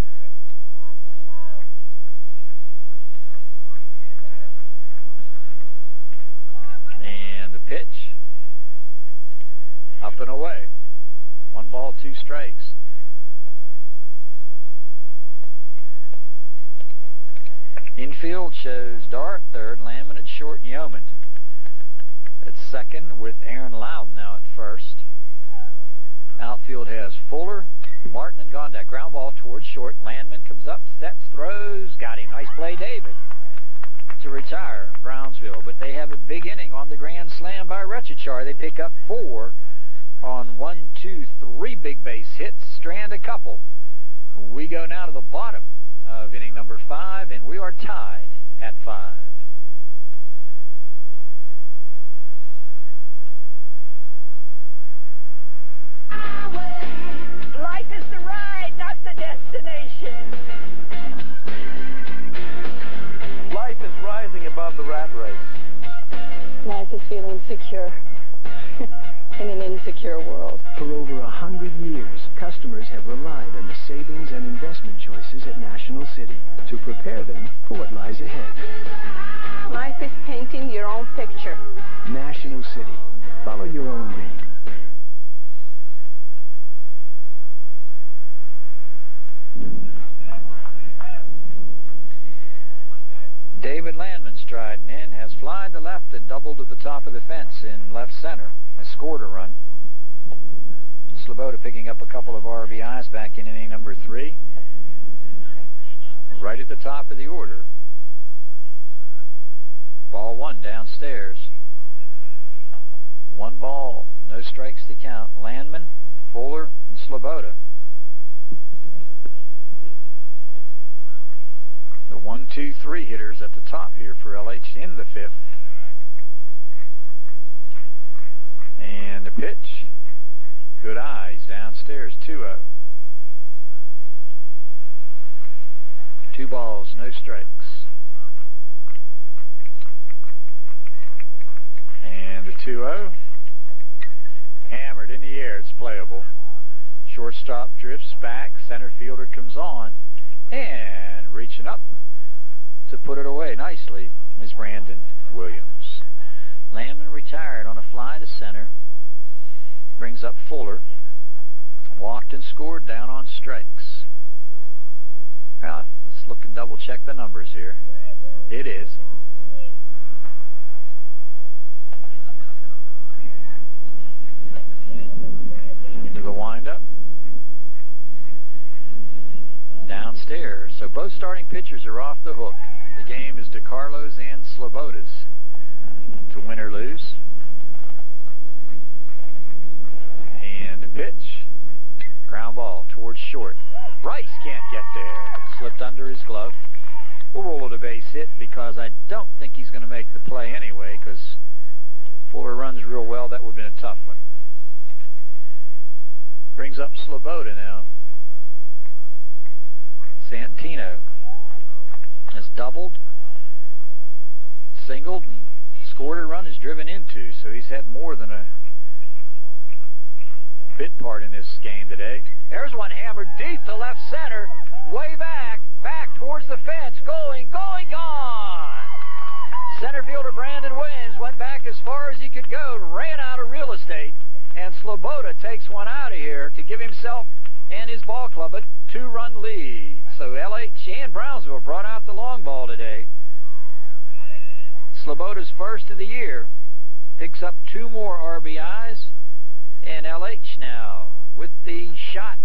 And the pitch. Up and away. 1 ball, 2 strikes. Infield shows Dart third, Landman at short, and Yeoman at second, with Aaron Loudon now at first. Outfield has Fuller, Martin, and Gondak. Ground ball towards short. Landman comes up, sets, throws, got him. Nice play, David, to retire Brownsville. But they have a big inning on the grand slam by Retchachar. They pick up 4 on 1, 2, 3 big base hits, strand a couple. We go now to the bottom of inning number 5, and we are tied at 5. Life is the ride, not the destination. Life is rising above the rat race. Life is feeling secure in an insecure world. For over 100 years, customers have relied on the savings and investment choices at National City to prepare them for what lies ahead. Life is painting your own picture. National City. Follow your own lead. David Landman striding in, has flied to left and doubled at the top of the fence in left center. Has scored a run. Sloboda picking up a couple of RBIs back in inning number 3. Right at the top of the order. Ball 1 downstairs. 1 ball, no strikes to count. Landman, Fuller, and Sloboda. The 1, 2, 3 hitters at the top here for LH in the 5th. And the pitch. Good eyes downstairs, 2-0. 2 balls, no strikes. And the 2-0. Hammered in the air, it's playable. Shortstop drifts back, center fielder comes on, and reaching up to put it away nicely is Brandon Williams. Landman retired on a fly to center. Brings up Fuller. Walked and scored down on strikes. Now, let's look and double check the numbers here. It is. Into the windup. Downstairs. So both starting pitchers are off the hook. The game is DeCarlo's and Sloboda's to win or lose. And the pitch. Ground ball towards short. Rice can't get there. Slipped under his glove. We'll roll it a base hit because I don't think he's going to make the play anyway, because Fuller runs real well. That would have been a tough one. Brings up Sloboda now. Santino has doubled, singled, and scored a run, is driven into, so he's had more than a bit part in this game today. There's one hammered deep to left center, way back towards the fence, going, gone! Center fielder Brandon Williams went back as far as he could go, ran out of real estate, and Sloboda takes one out of here to give himself and his ball club a 2-run lead. So LH and Brownsville brought out the long ball today. Sloboda's first of the year. Picks up 2 more RBIs. And LH now with the shot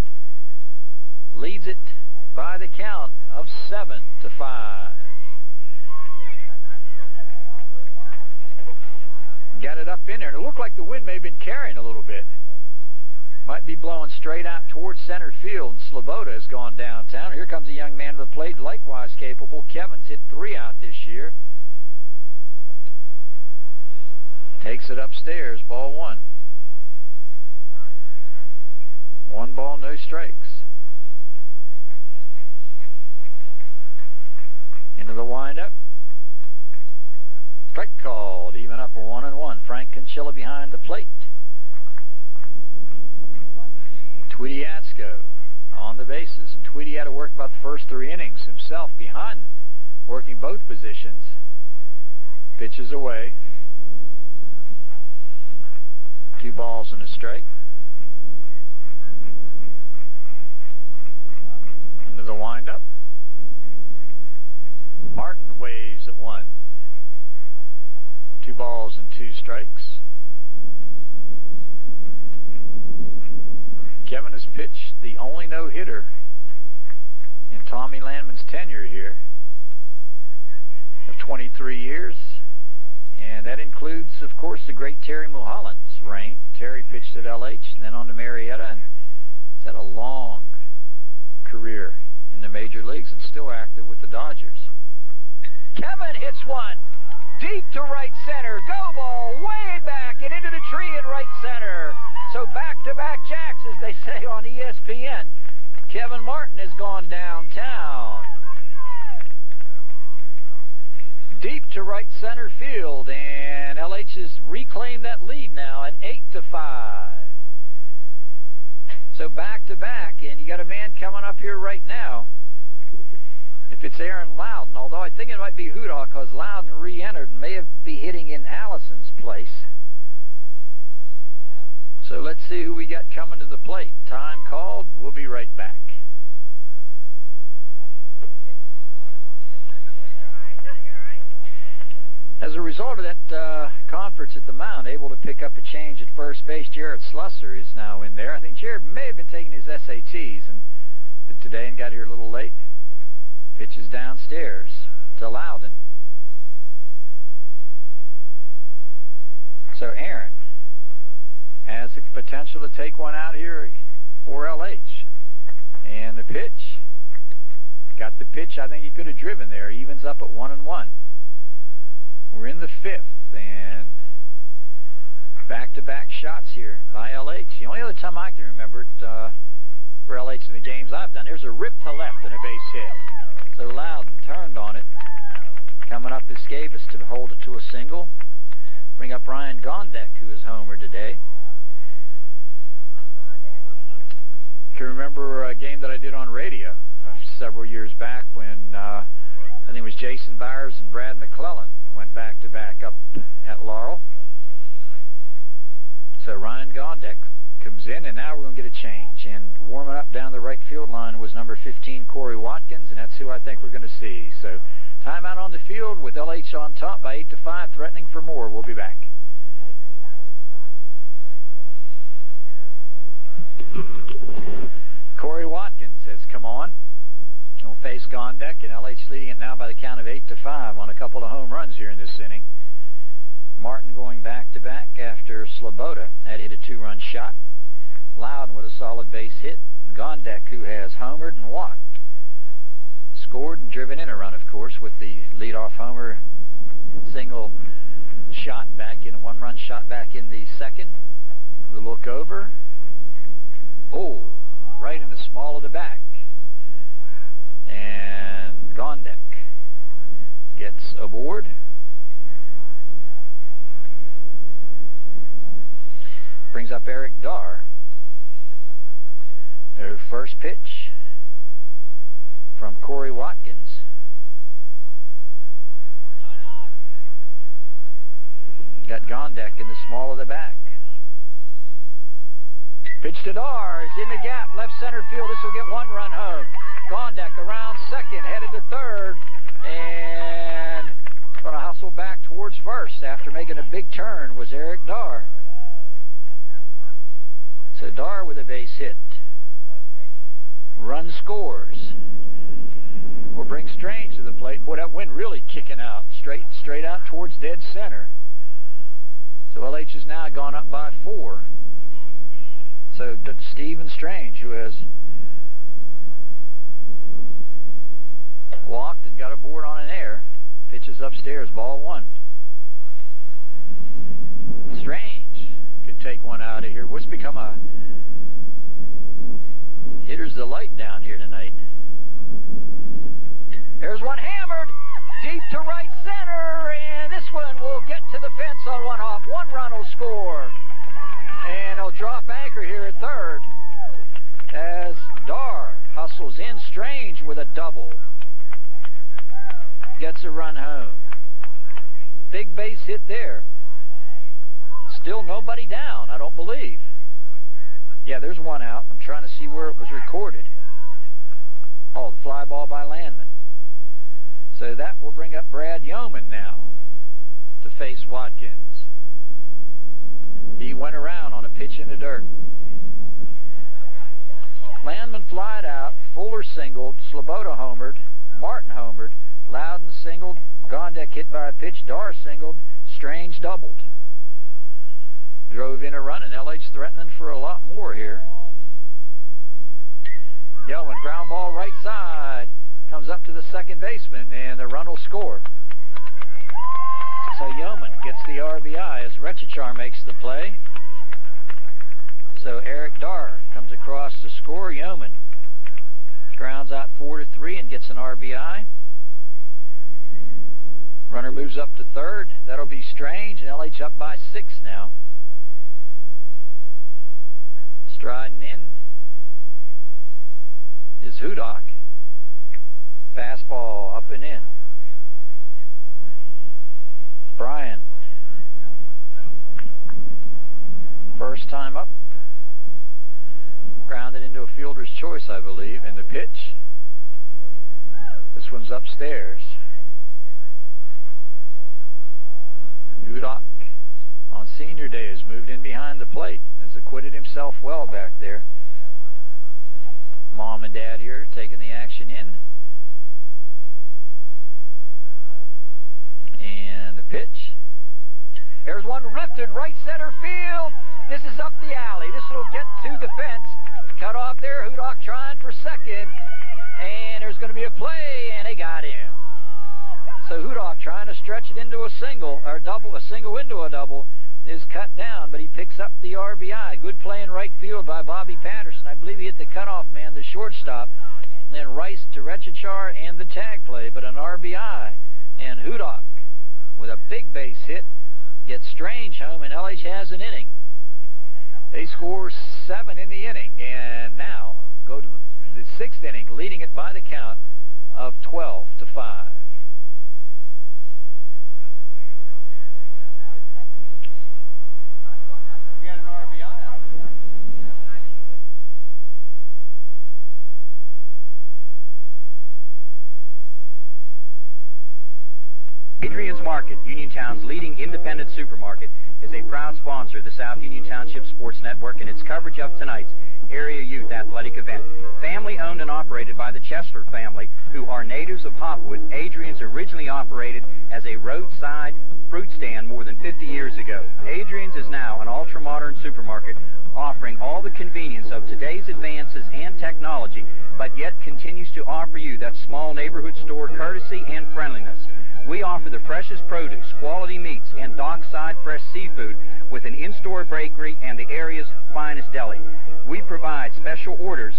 leads it by the count of 7-5. Got it up in there, and it looked like the wind may have been carrying a little bit. Might be blowing straight out towards center field, and Sloboda has gone downtown. Here comes a young man to the plate, likewise capable. Kevin's hit 3 out this year. Takes it upstairs, ball one. 1 ball, no strikes. Into the windup. Strike called, even up 1-1. Frank Conchilla behind the plate. Tweety Atsko on the bases, and Tweety had to work about the first 3 innings himself behind, working both positions. Pitches away. 2 balls and a strike. Into the windup. Martin waves at 1. 2 balls and 2 strikes. Kevin has pitched the only no-hitter in Tommy Landman's tenure here of 23 years. And that includes, of course, the great Terry Mulholland's reign. Terry pitched at LH and then on to Marietta, and he's had a long career in the major leagues and still active with the Dodgers. Kevin hits 1 deep to right center. Go ball way back and into the tree in right center. So back-to-back jacks, as they say on ESPN. Kevin Martin has gone downtown. Deep to right center field, and LH has reclaimed that lead now at 8-5. So back-to-back, and you got a man coming up here right now. If it's Aaron Loudon, although I think it might be Hoodaw, because Loudon re-entered and may be hitting in Allison's place. So let's see who we got coming to the plate. Time called. We'll be right back. As a result of that conference at the mound, able to pick up a change at first base, Jared Slusser is now in there. I think Jared may have been taking his SATs and did today and got here a little late. Pitches downstairs to Loudon. So Aaron has the potential to take one out here for LH. And the pitch. Got the pitch I think he could have driven there. Evens up at 1-1. We're in the 5th, and back-to-back shots here by LH. The only other time I can remember it for LH in the games I've done, there's a rip to left and a base hit. So Loudon turned on it. Coming up is Skavis to hold it to a single. Bring up Ryan Gondek, who is homer today. Can remember a game that I did on radio several years back when I think it was Jason Byers and Brad McClellan went back-to-back up at Laurel. So Ryan Gondek comes in, and now we're going to get a change. And warming up down the right field line was number 15, Corey Watkins, and that's who I think we're going to see. So timeout on the field with LH on top by 8-5, threatening for more. We'll be back. Corey Watkins has come on. He'll face Gondek, and LH leading it now by the count of 8-5 on a couple of home runs here in this inning. Martin going back-to-back after Sloboda had hit a 2-run shot. Loudon with a solid base hit. And Gondek, who has homered and walked. Scored and driven in a run, of course, with the leadoff homer single shot back in, a 1-run shot back in the second. The look over. Oh, right in the small of the back. And Gondek gets aboard. Brings up Eric Darr. Their first pitch from Corey Watkins. Got Gondek in the small of the back. Pitch to Darr is in the gap, left center field. This will get 1 run home. Gondek around second, headed to third, and going to hustle back towards first after making a big turn was Eric Darr. So Darr with a base hit. Run scores. Will bring Strange to the plate. Boy, that wind really kicking out. Straight out towards dead center. So LH has now gone up by 4. So Stephen Strange, who has walked and got a board on an air, pitches upstairs, ball 1. take one out of here. What's become a hitter's delight down here tonight. There's one hammered deep to right center, and this one will get to the fence on one hop. One run will score. And he'll drop anchor here at third as Dar hustles in. Strange with a double. Gets a run home. Big base hit there. Still nobody down, I don't believe. Yeah, there's one out. I'm trying to see where it was recorded. Oh, the fly ball by Landman. So that will bring up Brad Yeoman now to face Watkins. He went around on a pitch in the dirt. Landman flied out, Fuller singled, Sloboda homered, Martin homered, Loudon singled, Gondek hit by a pitch, Dar singled, Strange doubled. Drove in a run, and LH threatening for a lot more here. Yeoman, ground ball right side, comes up to the second baseman, and the run will score. So Yeoman gets the RBI as Rechichar makes the play. So Eric Dar comes across to score. Yeoman grounds out 4-3 and gets an RBI. Runner moves up to third. That'll be Strange, and LH up by 6 now. Striding in is Hudock. Fastball up and in. Bryan. First time up. Grounded into a fielder's choice, I believe, and the pitch. This one's upstairs. Hudock on senior day has moved in behind the plate and has acquitted himself well back there. Mom and Dad here taking the action in. And the pitch. There's one lifted right center field. This is up the alley. This will get to the fence. Cut off there. Hudock trying for second. And there's going to be a play, and they got him. So Hudock trying to stretch it into a single, or double, a single into a double, is cut down, but he picks up the RBI. Good play in right field by Bobby Patterson. I believe he hit the cutoff man, the shortstop. Then Rice to Rechichar and the tag play, but an RBI. And Hudock, with a big base hit, gets Strange home, and LH has an inning. They score 7 in the inning, and now go to the 6th inning, leading it by the count of 12-5. You got an RBI out of it. Adrian's Market, Uniontown's leading independent supermarket, is a proud sponsor of the South Union Township Sports Network and its coverage of tonight's area youth athletic event. Family owned and operated by the Chesler family, who are natives of Hopwood, Adrian's originally operated as a roadside fruit stand more than 50 years ago. Adrian's is now an ultra-modern supermarket offering all the convenience of today's advances and technology, but yet continues to offer you that small neighborhood store courtesy and friendliness. We offer the freshest produce, quality meats, and dockside fresh seafood with an in-store bakery and the area's finest deli. We provide special orders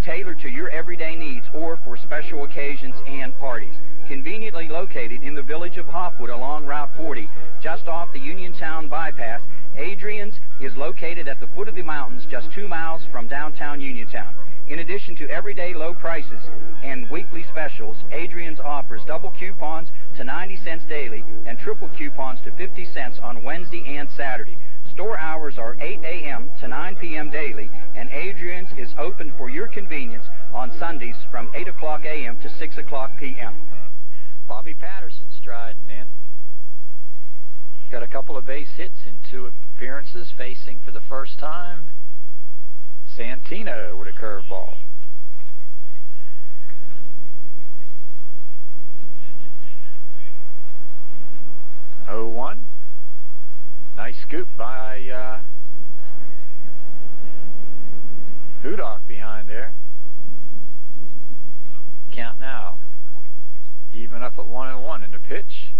tailored to your everyday needs or for special occasions and parties. Conveniently located in the village of Hopwood along Route 40, just off the Uniontown bypass, Adrian's is located at the foot of the mountains just 2 miles from downtown Uniontown. In addition to everyday low prices and weekly specials, Adrian's offers double coupons to 90 cents daily and triple coupons to 50 cents on Wednesday and Saturday. Store hours are 8 a.m. to 9 p.m. daily, and Adrian's is open for your convenience on Sundays from 8 o'clock a.m. to 6 o'clock p.m. Bobby Patterson striding in. Got a couple of base hits in 2 appearances, facing for the first time Santino with a curveball. Oh, 1. Nice scoop by Hudock behind there. Count now. Even up at 1-1 in the pitch.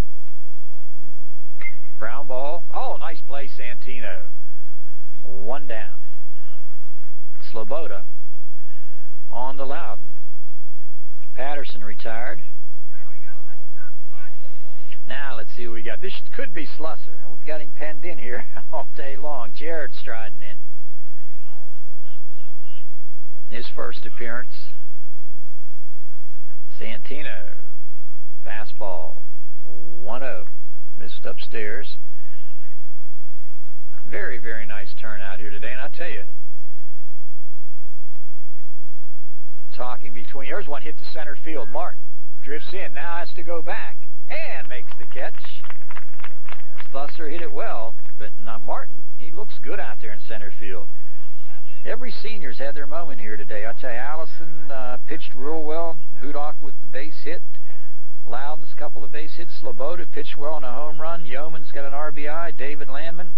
Ground ball. Oh, nice play, Santino. One down. Sloboda on to Loudon. Patterson retired. Now let's see what we got. This could be Slusser. We've got him penned in here all day long. Jared striding in. His first appearance. Santino. Fastball. 1-0. Missed upstairs. Very, very nice turnout here today. And I tell you, talking between, here's one hit to center field. Martin drifts in, now has to go back and makes the catch. Slusser hit it well, but not Martin. He looks good out there in center field. Every senior's had their moment here today. I tell you, Allison pitched real well. Hudock with the base hit. Loudon's a couple of base hits. Sloboda pitched well on a home run. Yeoman's got an RBI. David Landman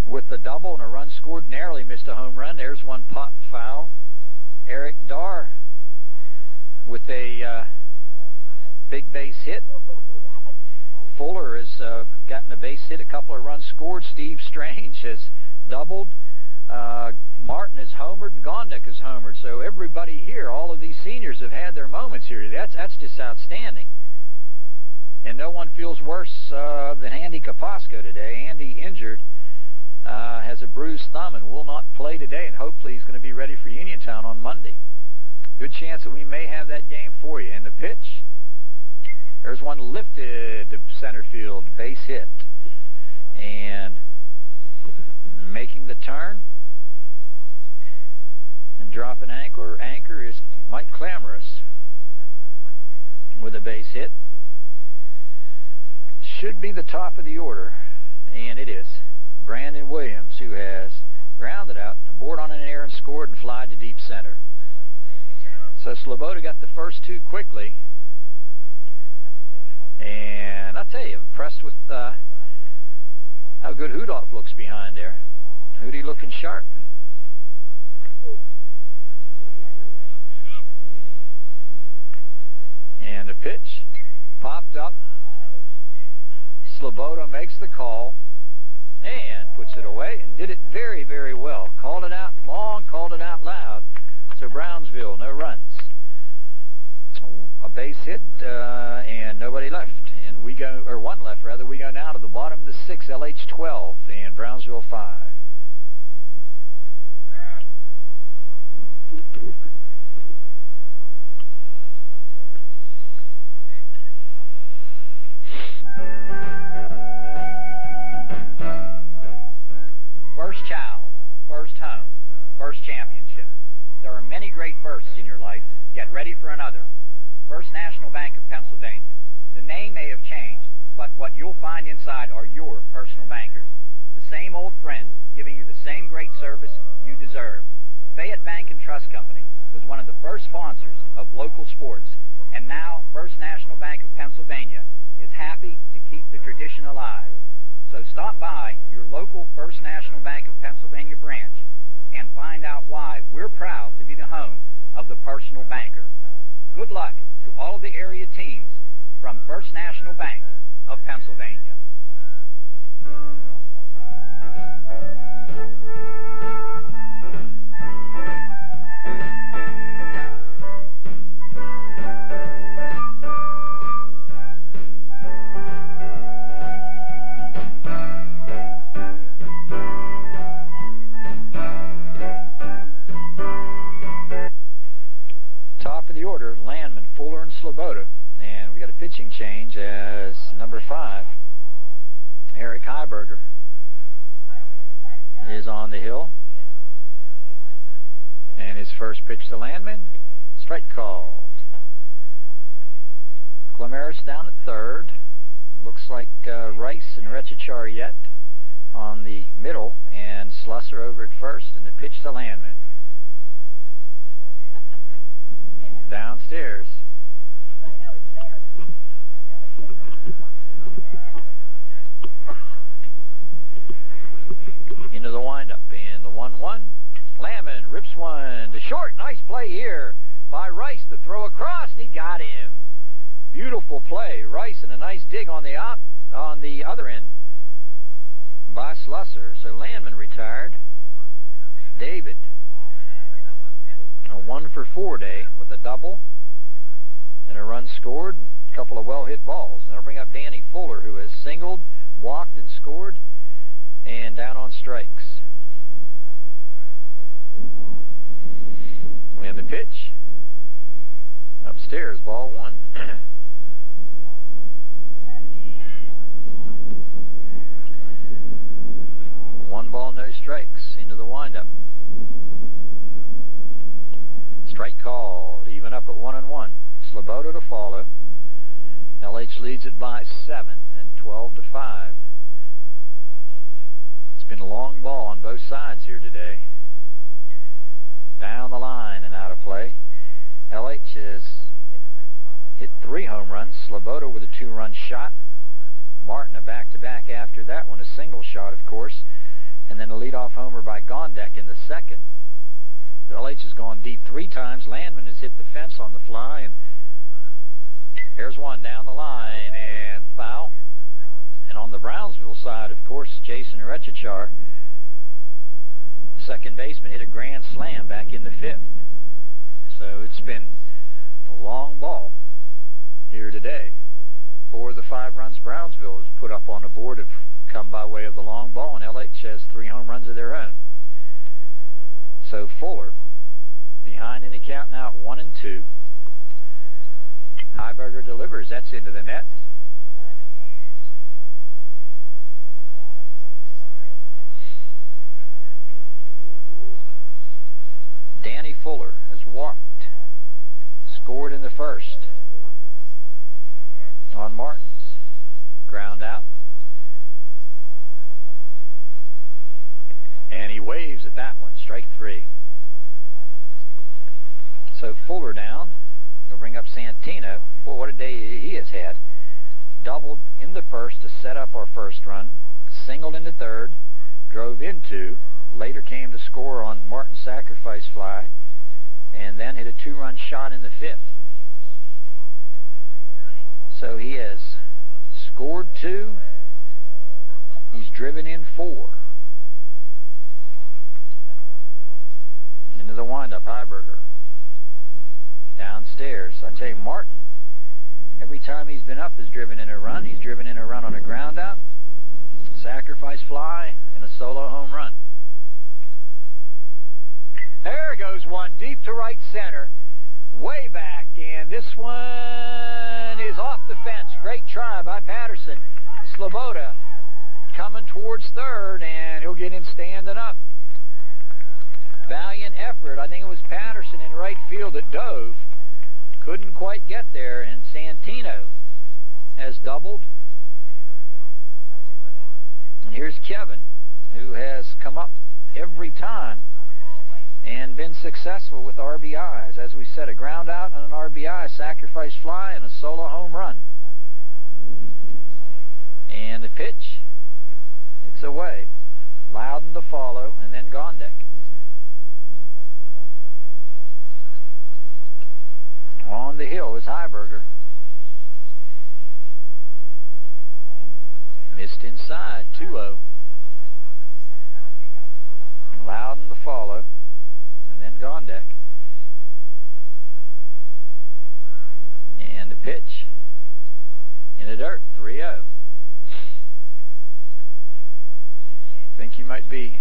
with a double and a run scored. Narrowly missed a home run. There's one popped foul. Eric Darr with a big base hit. Fuller has gotten a base hit, a couple of runs scored. Steve Strange has doubled. Martin has homered and Gondek has homered. So everybody here, all of these seniors have had their moments here today. That's just outstanding. And no one feels worse than Andy Kapasco today. Andy injured, has a bruised thumb and will not play today, and hopefully he's going to be ready for Uniontown on Monday. Good chance that we may have that game for you. And the pitch, there's one lifted to center field, base hit. And making the turn and dropping anchor is Mike Clamorous with a base hit. Should be the top of the order, and it is. Brandon Williams, who has grounded out, aboard on an air and scored and flied to deep center. So Sloboda got the first two quickly. And I'll tell you, impressed with how good Hudock looks behind there. Hootie looking sharp. And the pitch popped up. Sloboda makes the call and puts it away and did it very, very well. Called it out long, called it out loud. So Brownsville, no runs. A base hit and nobody left. And we go, or one left rather, we go now to the bottom of the sixth, LH 12 and Brownsville 5. First child, first home, first championship. There are many great firsts in your life. Get ready for another. First National Bank of Pennsylvania. The name may have changed, but what you'll find inside are your personal bankers. The same old friends giving you the same great service you deserve. Fayette Bank and Trust Company was one of the first sponsors of local sports, and now First National Bank of Pennsylvania is happy to keep the tradition alive. So stop by your local First National Bank of Pennsylvania branch and find out why we're proud to be the home of the personal banker. Good luck to all of the area teams from First National Bank of Pennsylvania. Top of the order, Landman, Fuller, and Sloboda. And we got a pitching change as number 5, Eric Heiberger, is on the hill. And his first pitch to Landman, strike called. Clamaris down at third. Looks like Rice and Retchich yet on the middle, and Slusser over at first, and the pitch to Landman. Downstairs. Into the windup, and the 1-1. Landman rips one to short. Nice play here by Rice to throw across, and he got him. Beautiful play. Rice and a nice dig on the other end by Slusser. So Landman retired. David, a 1-for-4 day with a double and a run scored and a couple of well-hit balls. And that'll bring up Danny Fuller, who has singled, walked, and scored, and down on strikes. And the pitch, upstairs, ball 1. 1 ball, no strikes into the windup. Strike called, even up at 1-1. Sloboda to follow. LH leads it by 7 at 12-5. It's been a long ball on both sides here today. Down the line and out of play. LH has hit 3 home runs. Sloboda with a 2-run shot. Martin a back-to-back after that one, a single shot, of course. And then a leadoff homer by Gondek in the second. LH has gone deep 3 times. Landman has hit the fence on the fly, and here's one down the line and foul. And on the Brownsville side, of course, Jason Rechichar, second baseman, hit a grand slam back in the 5th. So it's been a long ball here today. 4 of the 5 runs Brownsville has put up on the board have come by way of the long ball, and LH has 3 home runs of their own. So Fuller behind in the count now at 1-2. Heiberger delivers. That's into the net. Danny Fuller has walked. Scored in the first on Martin's ground out. And he waves at that one. Strike 3. So Fuller down. He'll bring up Santino. Boy, what a day he has had. Doubled in the first to set up our first run. Singled in the third. Drove in 2. Later came to score on Martin's sacrifice fly. And then hit a 2-run shot in the 5th. So he has scored 2. He's driven in 4. Into the windup, Heiberger. Downstairs. I tell you, Martin, every time he's been up, has driven in a run. He's driven in a run on a ground out, sacrifice fly, and a solo home run. There goes one deep to right center, way back, and this one is off the fence. Great try by Patterson. Sloboda coming towards third, and he'll get in standing up. Valiant effort. I think it was Patterson in right field that dove. Couldn't quite get there, and Santino has doubled. And here's Kevin, who has come up every time and been successful with RBIs. As we said, a ground out and an RBI, sacrifice fly, and a solo home run. And the pitch, it's away. Loudon to follow, and then Gondek. On the hill is Heiberger. Missed inside, 2-0. Loudon to follow, and then Gondek. And the pitch in the dirt, 3-0. Think you might be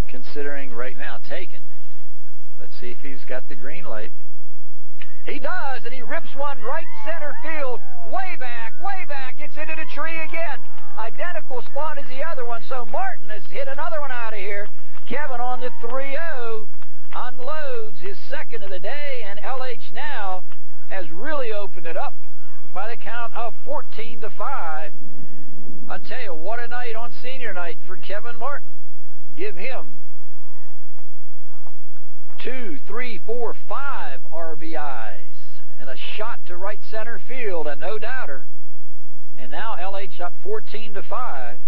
considering right now taking. Let's see if he's got the green light. He does, and he rips one right center field, way back, it's into the tree again. Identical spot as the other one, so Martin has hit another one out of here. Kevin on the 3-0, unloads his second of the day, and LH now has really opened it up by the count of 14-5. I'll tell you, what a night on senior night for Kevin Martin. Give him 2, 3, 4, 5 RBIs and a shot to right center field, a no-doubter. And now LH up 14-5.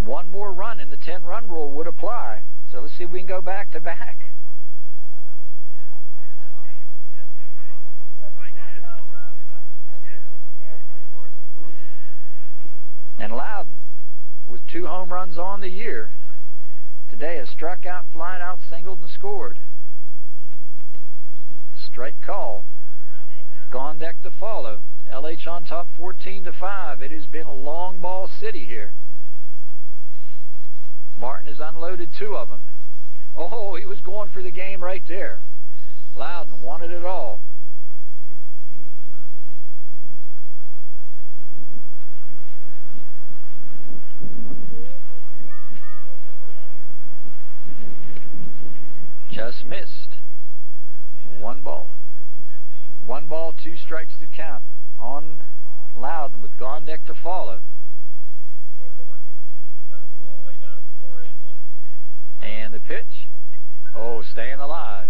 One more run and the 10-run rule would apply. So let's see if we can go back to back. with 2 home runs on the year. Today has struck out, flied out, singled, and scored. Strike call. Gondek to follow. LH on top 14-5. It has been a long ball city here. Martin has unloaded 2 of them. Oh, he was going for the game right there. Loudon wanted it all. Just missed. 1 ball. 1 ball, 2 strikes to count on Loudon with Gondek to follow. And the pitch. Oh, staying alive.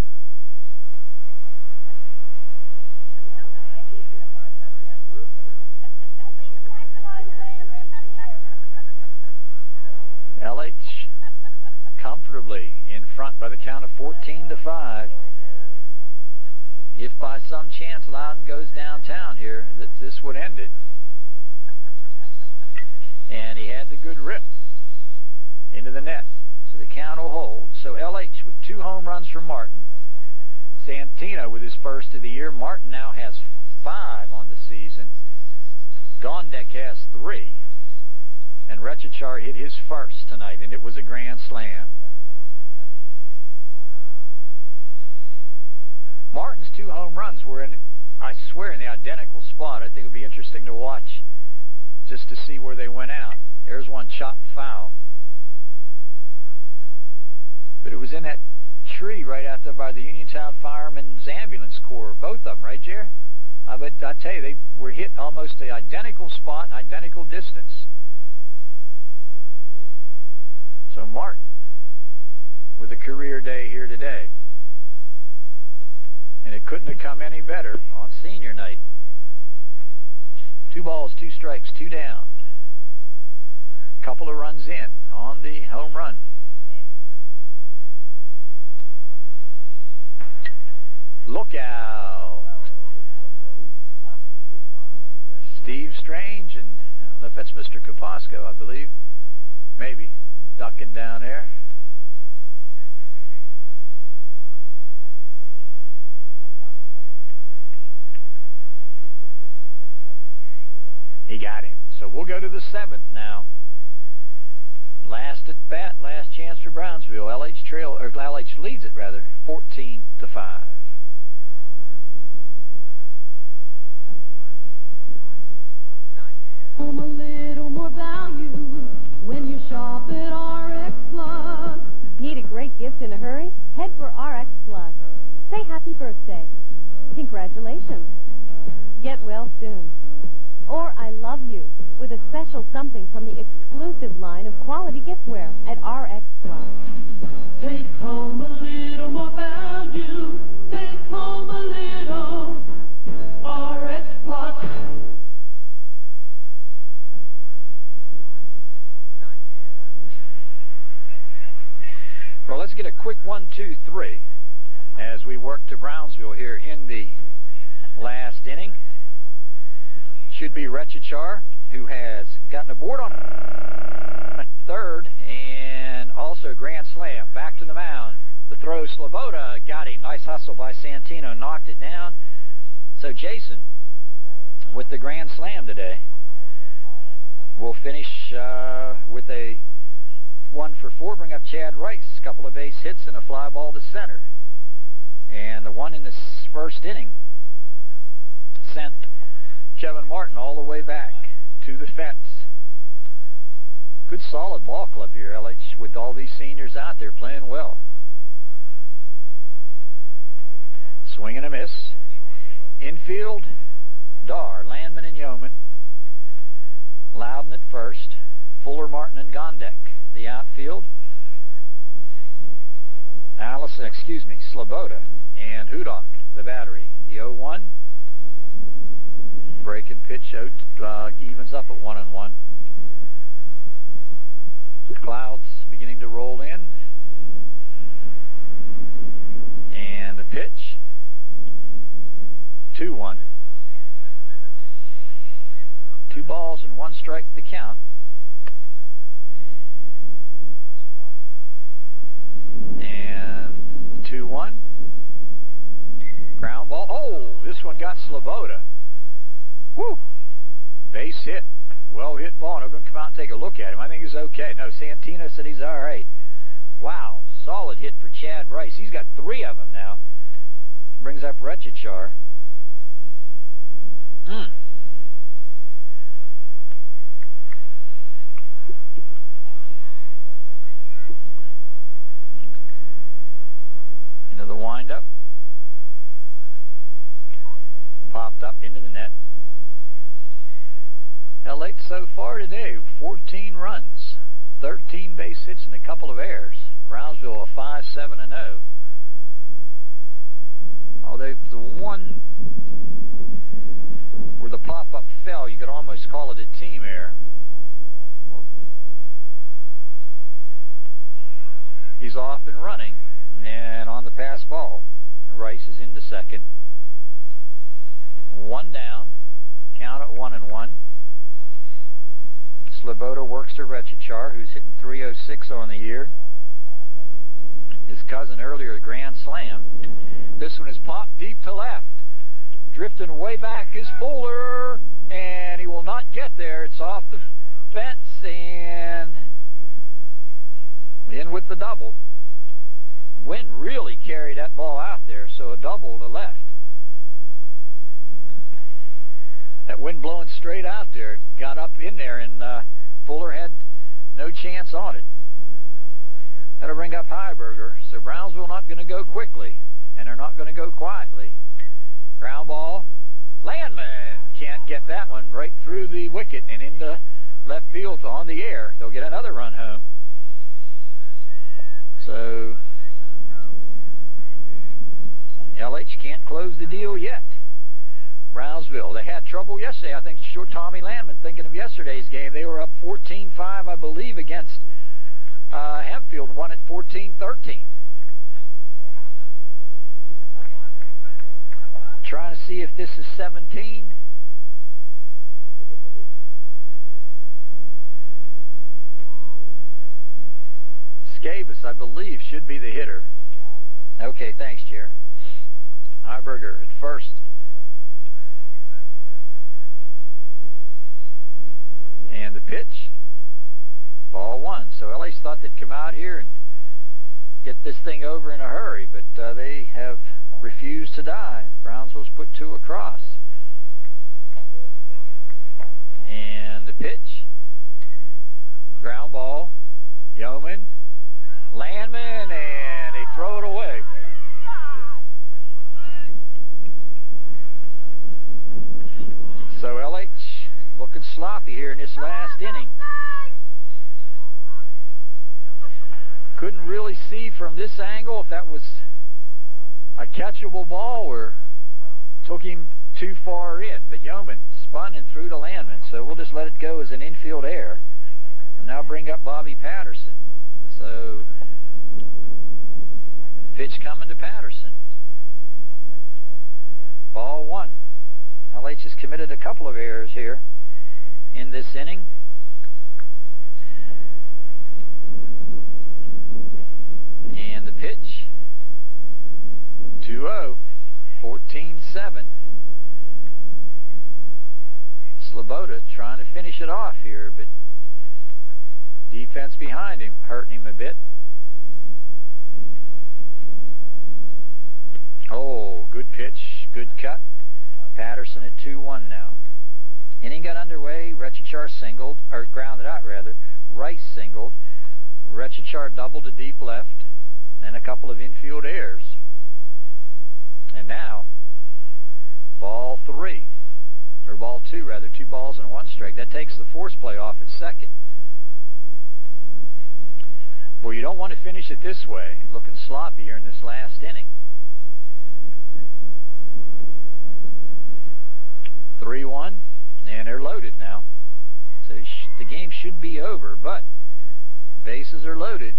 LH comfortably in front by the count of 14-5. If by some chance Loudon goes downtown here, this would end it. And he had the good rip into the net. So the count will hold. So LH with 2 home runs from Martin. Santino with his first of the year. Martin now has 5 on the season. Gondek has 3. And Rechachar hit his first tonight, and it was a grand slam. Martin's 2 home runs were in, I swear, in the identical spot. I think it would be interesting to watch just to see where they went out. There's one chopped foul. But it was in that tree right out there by the Uniontown Firemen's Ambulance Corps. Both of them, right, Jer? I tell you, they were hit almost the identical spot, identical distance. So Martin with a career day here today. And it couldn't have come any better on senior night. 2 balls, 2 strikes, 2 down. Couple of runs in on the home run. Look out. Steve Strange, and I don't know if that's Mr. Kapasco, I believe. Maybe. Ducking down there. He got him. So we'll go to the 7th now. Last at bat, last chance for Brownsville. LH leads it rather, 14-5. Home a little more value when you shop at RX Plus. Need a great gift in a hurry? Head for RX Plus. Say happy birthday. Congratulations. Get well soon. Or I love you with a special something from the exclusive line of quality giftware at RX Plus. Take home a little more value. Take home a little RX Plus. Well, let's get a quick 1, 2, 3 as we work to Brownsville here in the last inning. Should be Rechachar, who has gotten a board on 3rd and also grand slam. Back to the mound. The throw, Sloboda got him. Nice hustle by Santino. Knocked it down. So Jason with the grand slam today. We'll finish with a 1 for 4. Bring up Chad Rice. Couple of base hits and a fly ball to center. And the one in this first inning sent Kevin Martin all the way back to the fence. Good solid ball club here, LH, with all these seniors out there playing well. Swing and a miss. Infield, Dar, Landman and Yeoman. Loudon at first. Fuller, Martin, and Gondek. The outfield, Sloboda and Hudak, the battery. The 0-1. Break and pitch out, evens up at 1-1. Clouds beginning to roll in. And the pitch. 2-1. 2 balls and 1 strike to count. This one got Sloboda. Woo! Base hit. Well hit ball. I'm going to come out and take a look at him. I think he's okay. No, Santino said he's all right. Wow. Solid hit for Chad Rice. He's got 3 of them now. Brings up Rechichar. Into the windup. Popped up into the net. LH so far today, 14 runs, 13 base hits, and a couple of errors. Brownsville a 5-7-0. Although the one where the pop-up fell, you could almost call it a team error. He's off and running, and on the pass ball, Rice is into second. 1 down, count at 1-1. Sloboda works to Rechichar, who's hitting .306 on the year. His cousin earlier, a grand slam. This one is popped deep to left. Drifting way back is Fuller, and he will not get there. It's off the fence and in with the double. Wind really carried that ball out there, so a double to left. That wind blowing straight out there got up in there, and Fuller had no chance on it. That'll bring up Heiberger. So Brownsville not going to go quickly, and they're not going to go quietly. Ground ball. Landman can't get that one right through the wicket and into left field on the air. They'll get another run home. So LH can't close the deal yet. Brownsville, they had trouble yesterday. I think short Tommy Landman, thinking of yesterday's game, they were up 14-5, I believe, against Hempfield, and won at 14-13. Trying to see if this is 17. Scabus, I believe, should be the hitter. Okay, thanks, Jer. Heiberger at first. And the pitch, ball 1. So LA's thought they'd come out here and get this thing over in a hurry, but they have refused to die. Brownsville's put 2 across. And the pitch, ground ball, Yeoman, Landman, and they throw it away. So LH looking sloppy here in this last inning. Couldn't really see from this angle if that was a catchable ball or took him too far in. But Yeoman spun and threw to Landman, so we'll just let it go as an infield error. And now bring up Bobby Patterson. So pitch coming to Patterson. Ball 1. LH has committed a couple of errors here in this inning. And the pitch, 2-0, 14-7. Sloboda trying to finish it off here, but defense behind him hurting him a bit. Oh, good pitch, good cut. Patterson at 2-1 now. Inning got underway. Rechichar singled, or grounded out rather. Rice singled. Rechichar doubled to deep left, and a couple of infield errors. And now, ball 3, or ball 2 rather, 2 balls and 1 strike. That takes the force play off at second. Well, you don't want to finish it this way. Looking sloppy here in this last inning. 3-1, and they're loaded now. So the game should be over, but bases are loaded.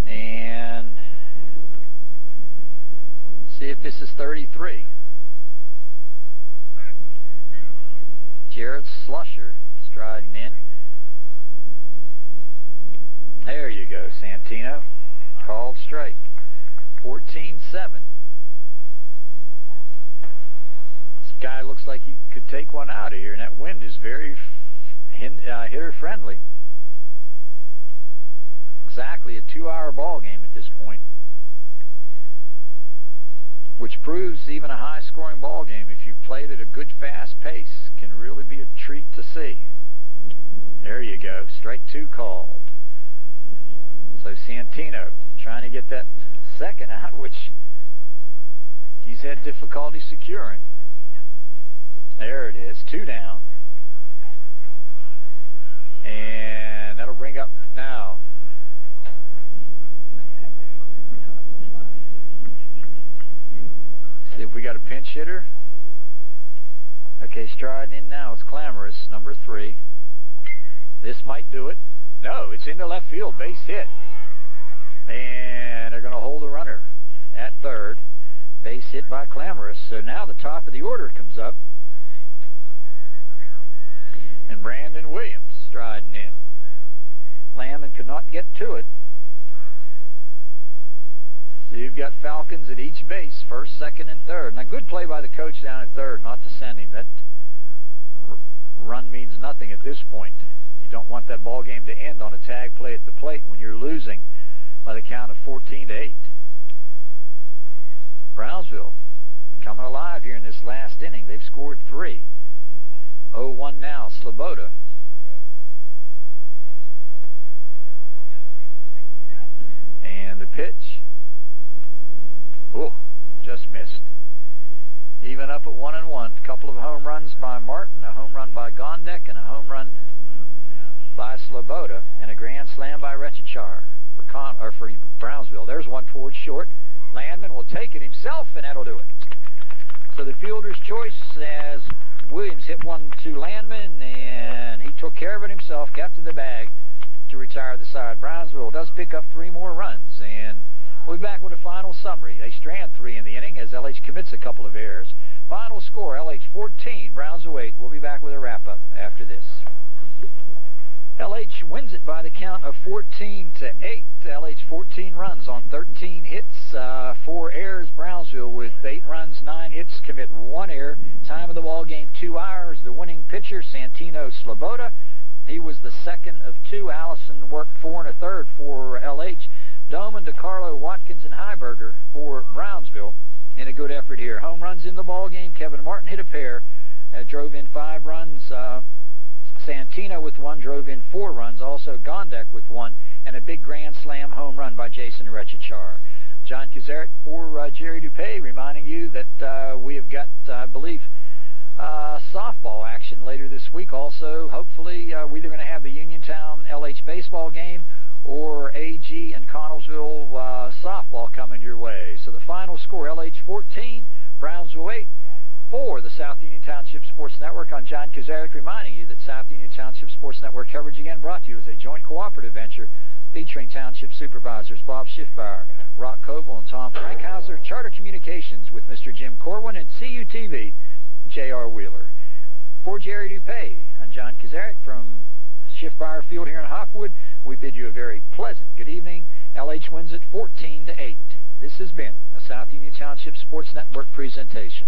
And see if this is 33. Jared Slusher striding in. There you go, Santino. Called strike. 14-7. guy looks like he could take one out of here, and that wind is very hitter-friendly. Exactly a 2-hour ball game at this point, which proves even a high-scoring ball game, if you played at a good, fast pace, can really be a treat to see. There you go, strike 2 called. So Santino trying to get that second out, which he's had difficulty securing. There it is, 2 down. And that'll bring up now see if we got a pinch hitter. Okay, striding in now is Clamorous, number 3. This might do it. No, it's into left field, base hit. And they're going to hold the runner at third. Base hit by Clamorous. So now the top of the order comes up. And Brandon Williams striding in. Lamman could not get to it. So you've got Falcons at each base, first, second, and third. Now, good play by the coach down at third, not to send him. That run means nothing at this point. You don't want that ball game to end on a tag play at the plate when you're losing by the count of 14-8. Brownsville coming alive here in this last inning. They've scored 3. 0-1 now, Sloboda. And the pitch. Oh, just missed. Even up at 1-1. A couple of home runs by Martin, a home run by Gondek, and a home run by Sloboda, and a grand slam by Retichar for Brownsville. There's one towards short. Landman will take it himself, and that'll do it. So the fielder's choice as Williams hit one to Landman, and he took care of it himself, got to the bag to retire the side. Brownsville does pick up 3 more runs, and we'll be back with a final summary. They strand 3 in the inning as LH commits a couple of errors. Final score, LH 14, Brownsville 8. We'll be back with a wrap-up after this. LH wins it by the count of 14-8. LH 14 runs on 13 hits, 4 errors. Brownsville with 8 runs, 9 hits, commit 1 error. Time of the ball game, 2 hours. The winning pitcher, Santino Sloboda. He was the second of 2. Allison worked 4 1/3 for LH. Doman, DeCarlo, Watkins, and Heiberger for Brownsville in a good effort here. Home runs in the ball game. Kevin Martin hit a pair, drove in 5 runs. Santino with 1, drove in 4 runs. Also Gondek with 1, and a big grand slam home run by Jason Retichar. John Kazarek for Jerry Dupay, reminding you that we have got, I believe, softball action later this week. Also, hopefully, we're either going to have the Uniontown LH baseball game or AG and Connellsville softball coming your way. So the final score, LH 14, Brownsville 8. For the South Union Township Sports Network, I'm John Kazarek, reminding you that South Union Township Sports Network coverage again brought to you as a joint cooperative venture featuring Township Supervisors Bob Schiffbauer, Rock Koval, and Tom Frankhauser, Charter Communications with Mr. Jim Corwin, and CUTV, J.R. Wheeler. For Jerry Dupay, I'm John Kazarek from Schiffbauer Field here in Hopwood. We bid you a very pleasant good evening. LH wins it 14-8. This has been a South Union Township Sports Network presentation.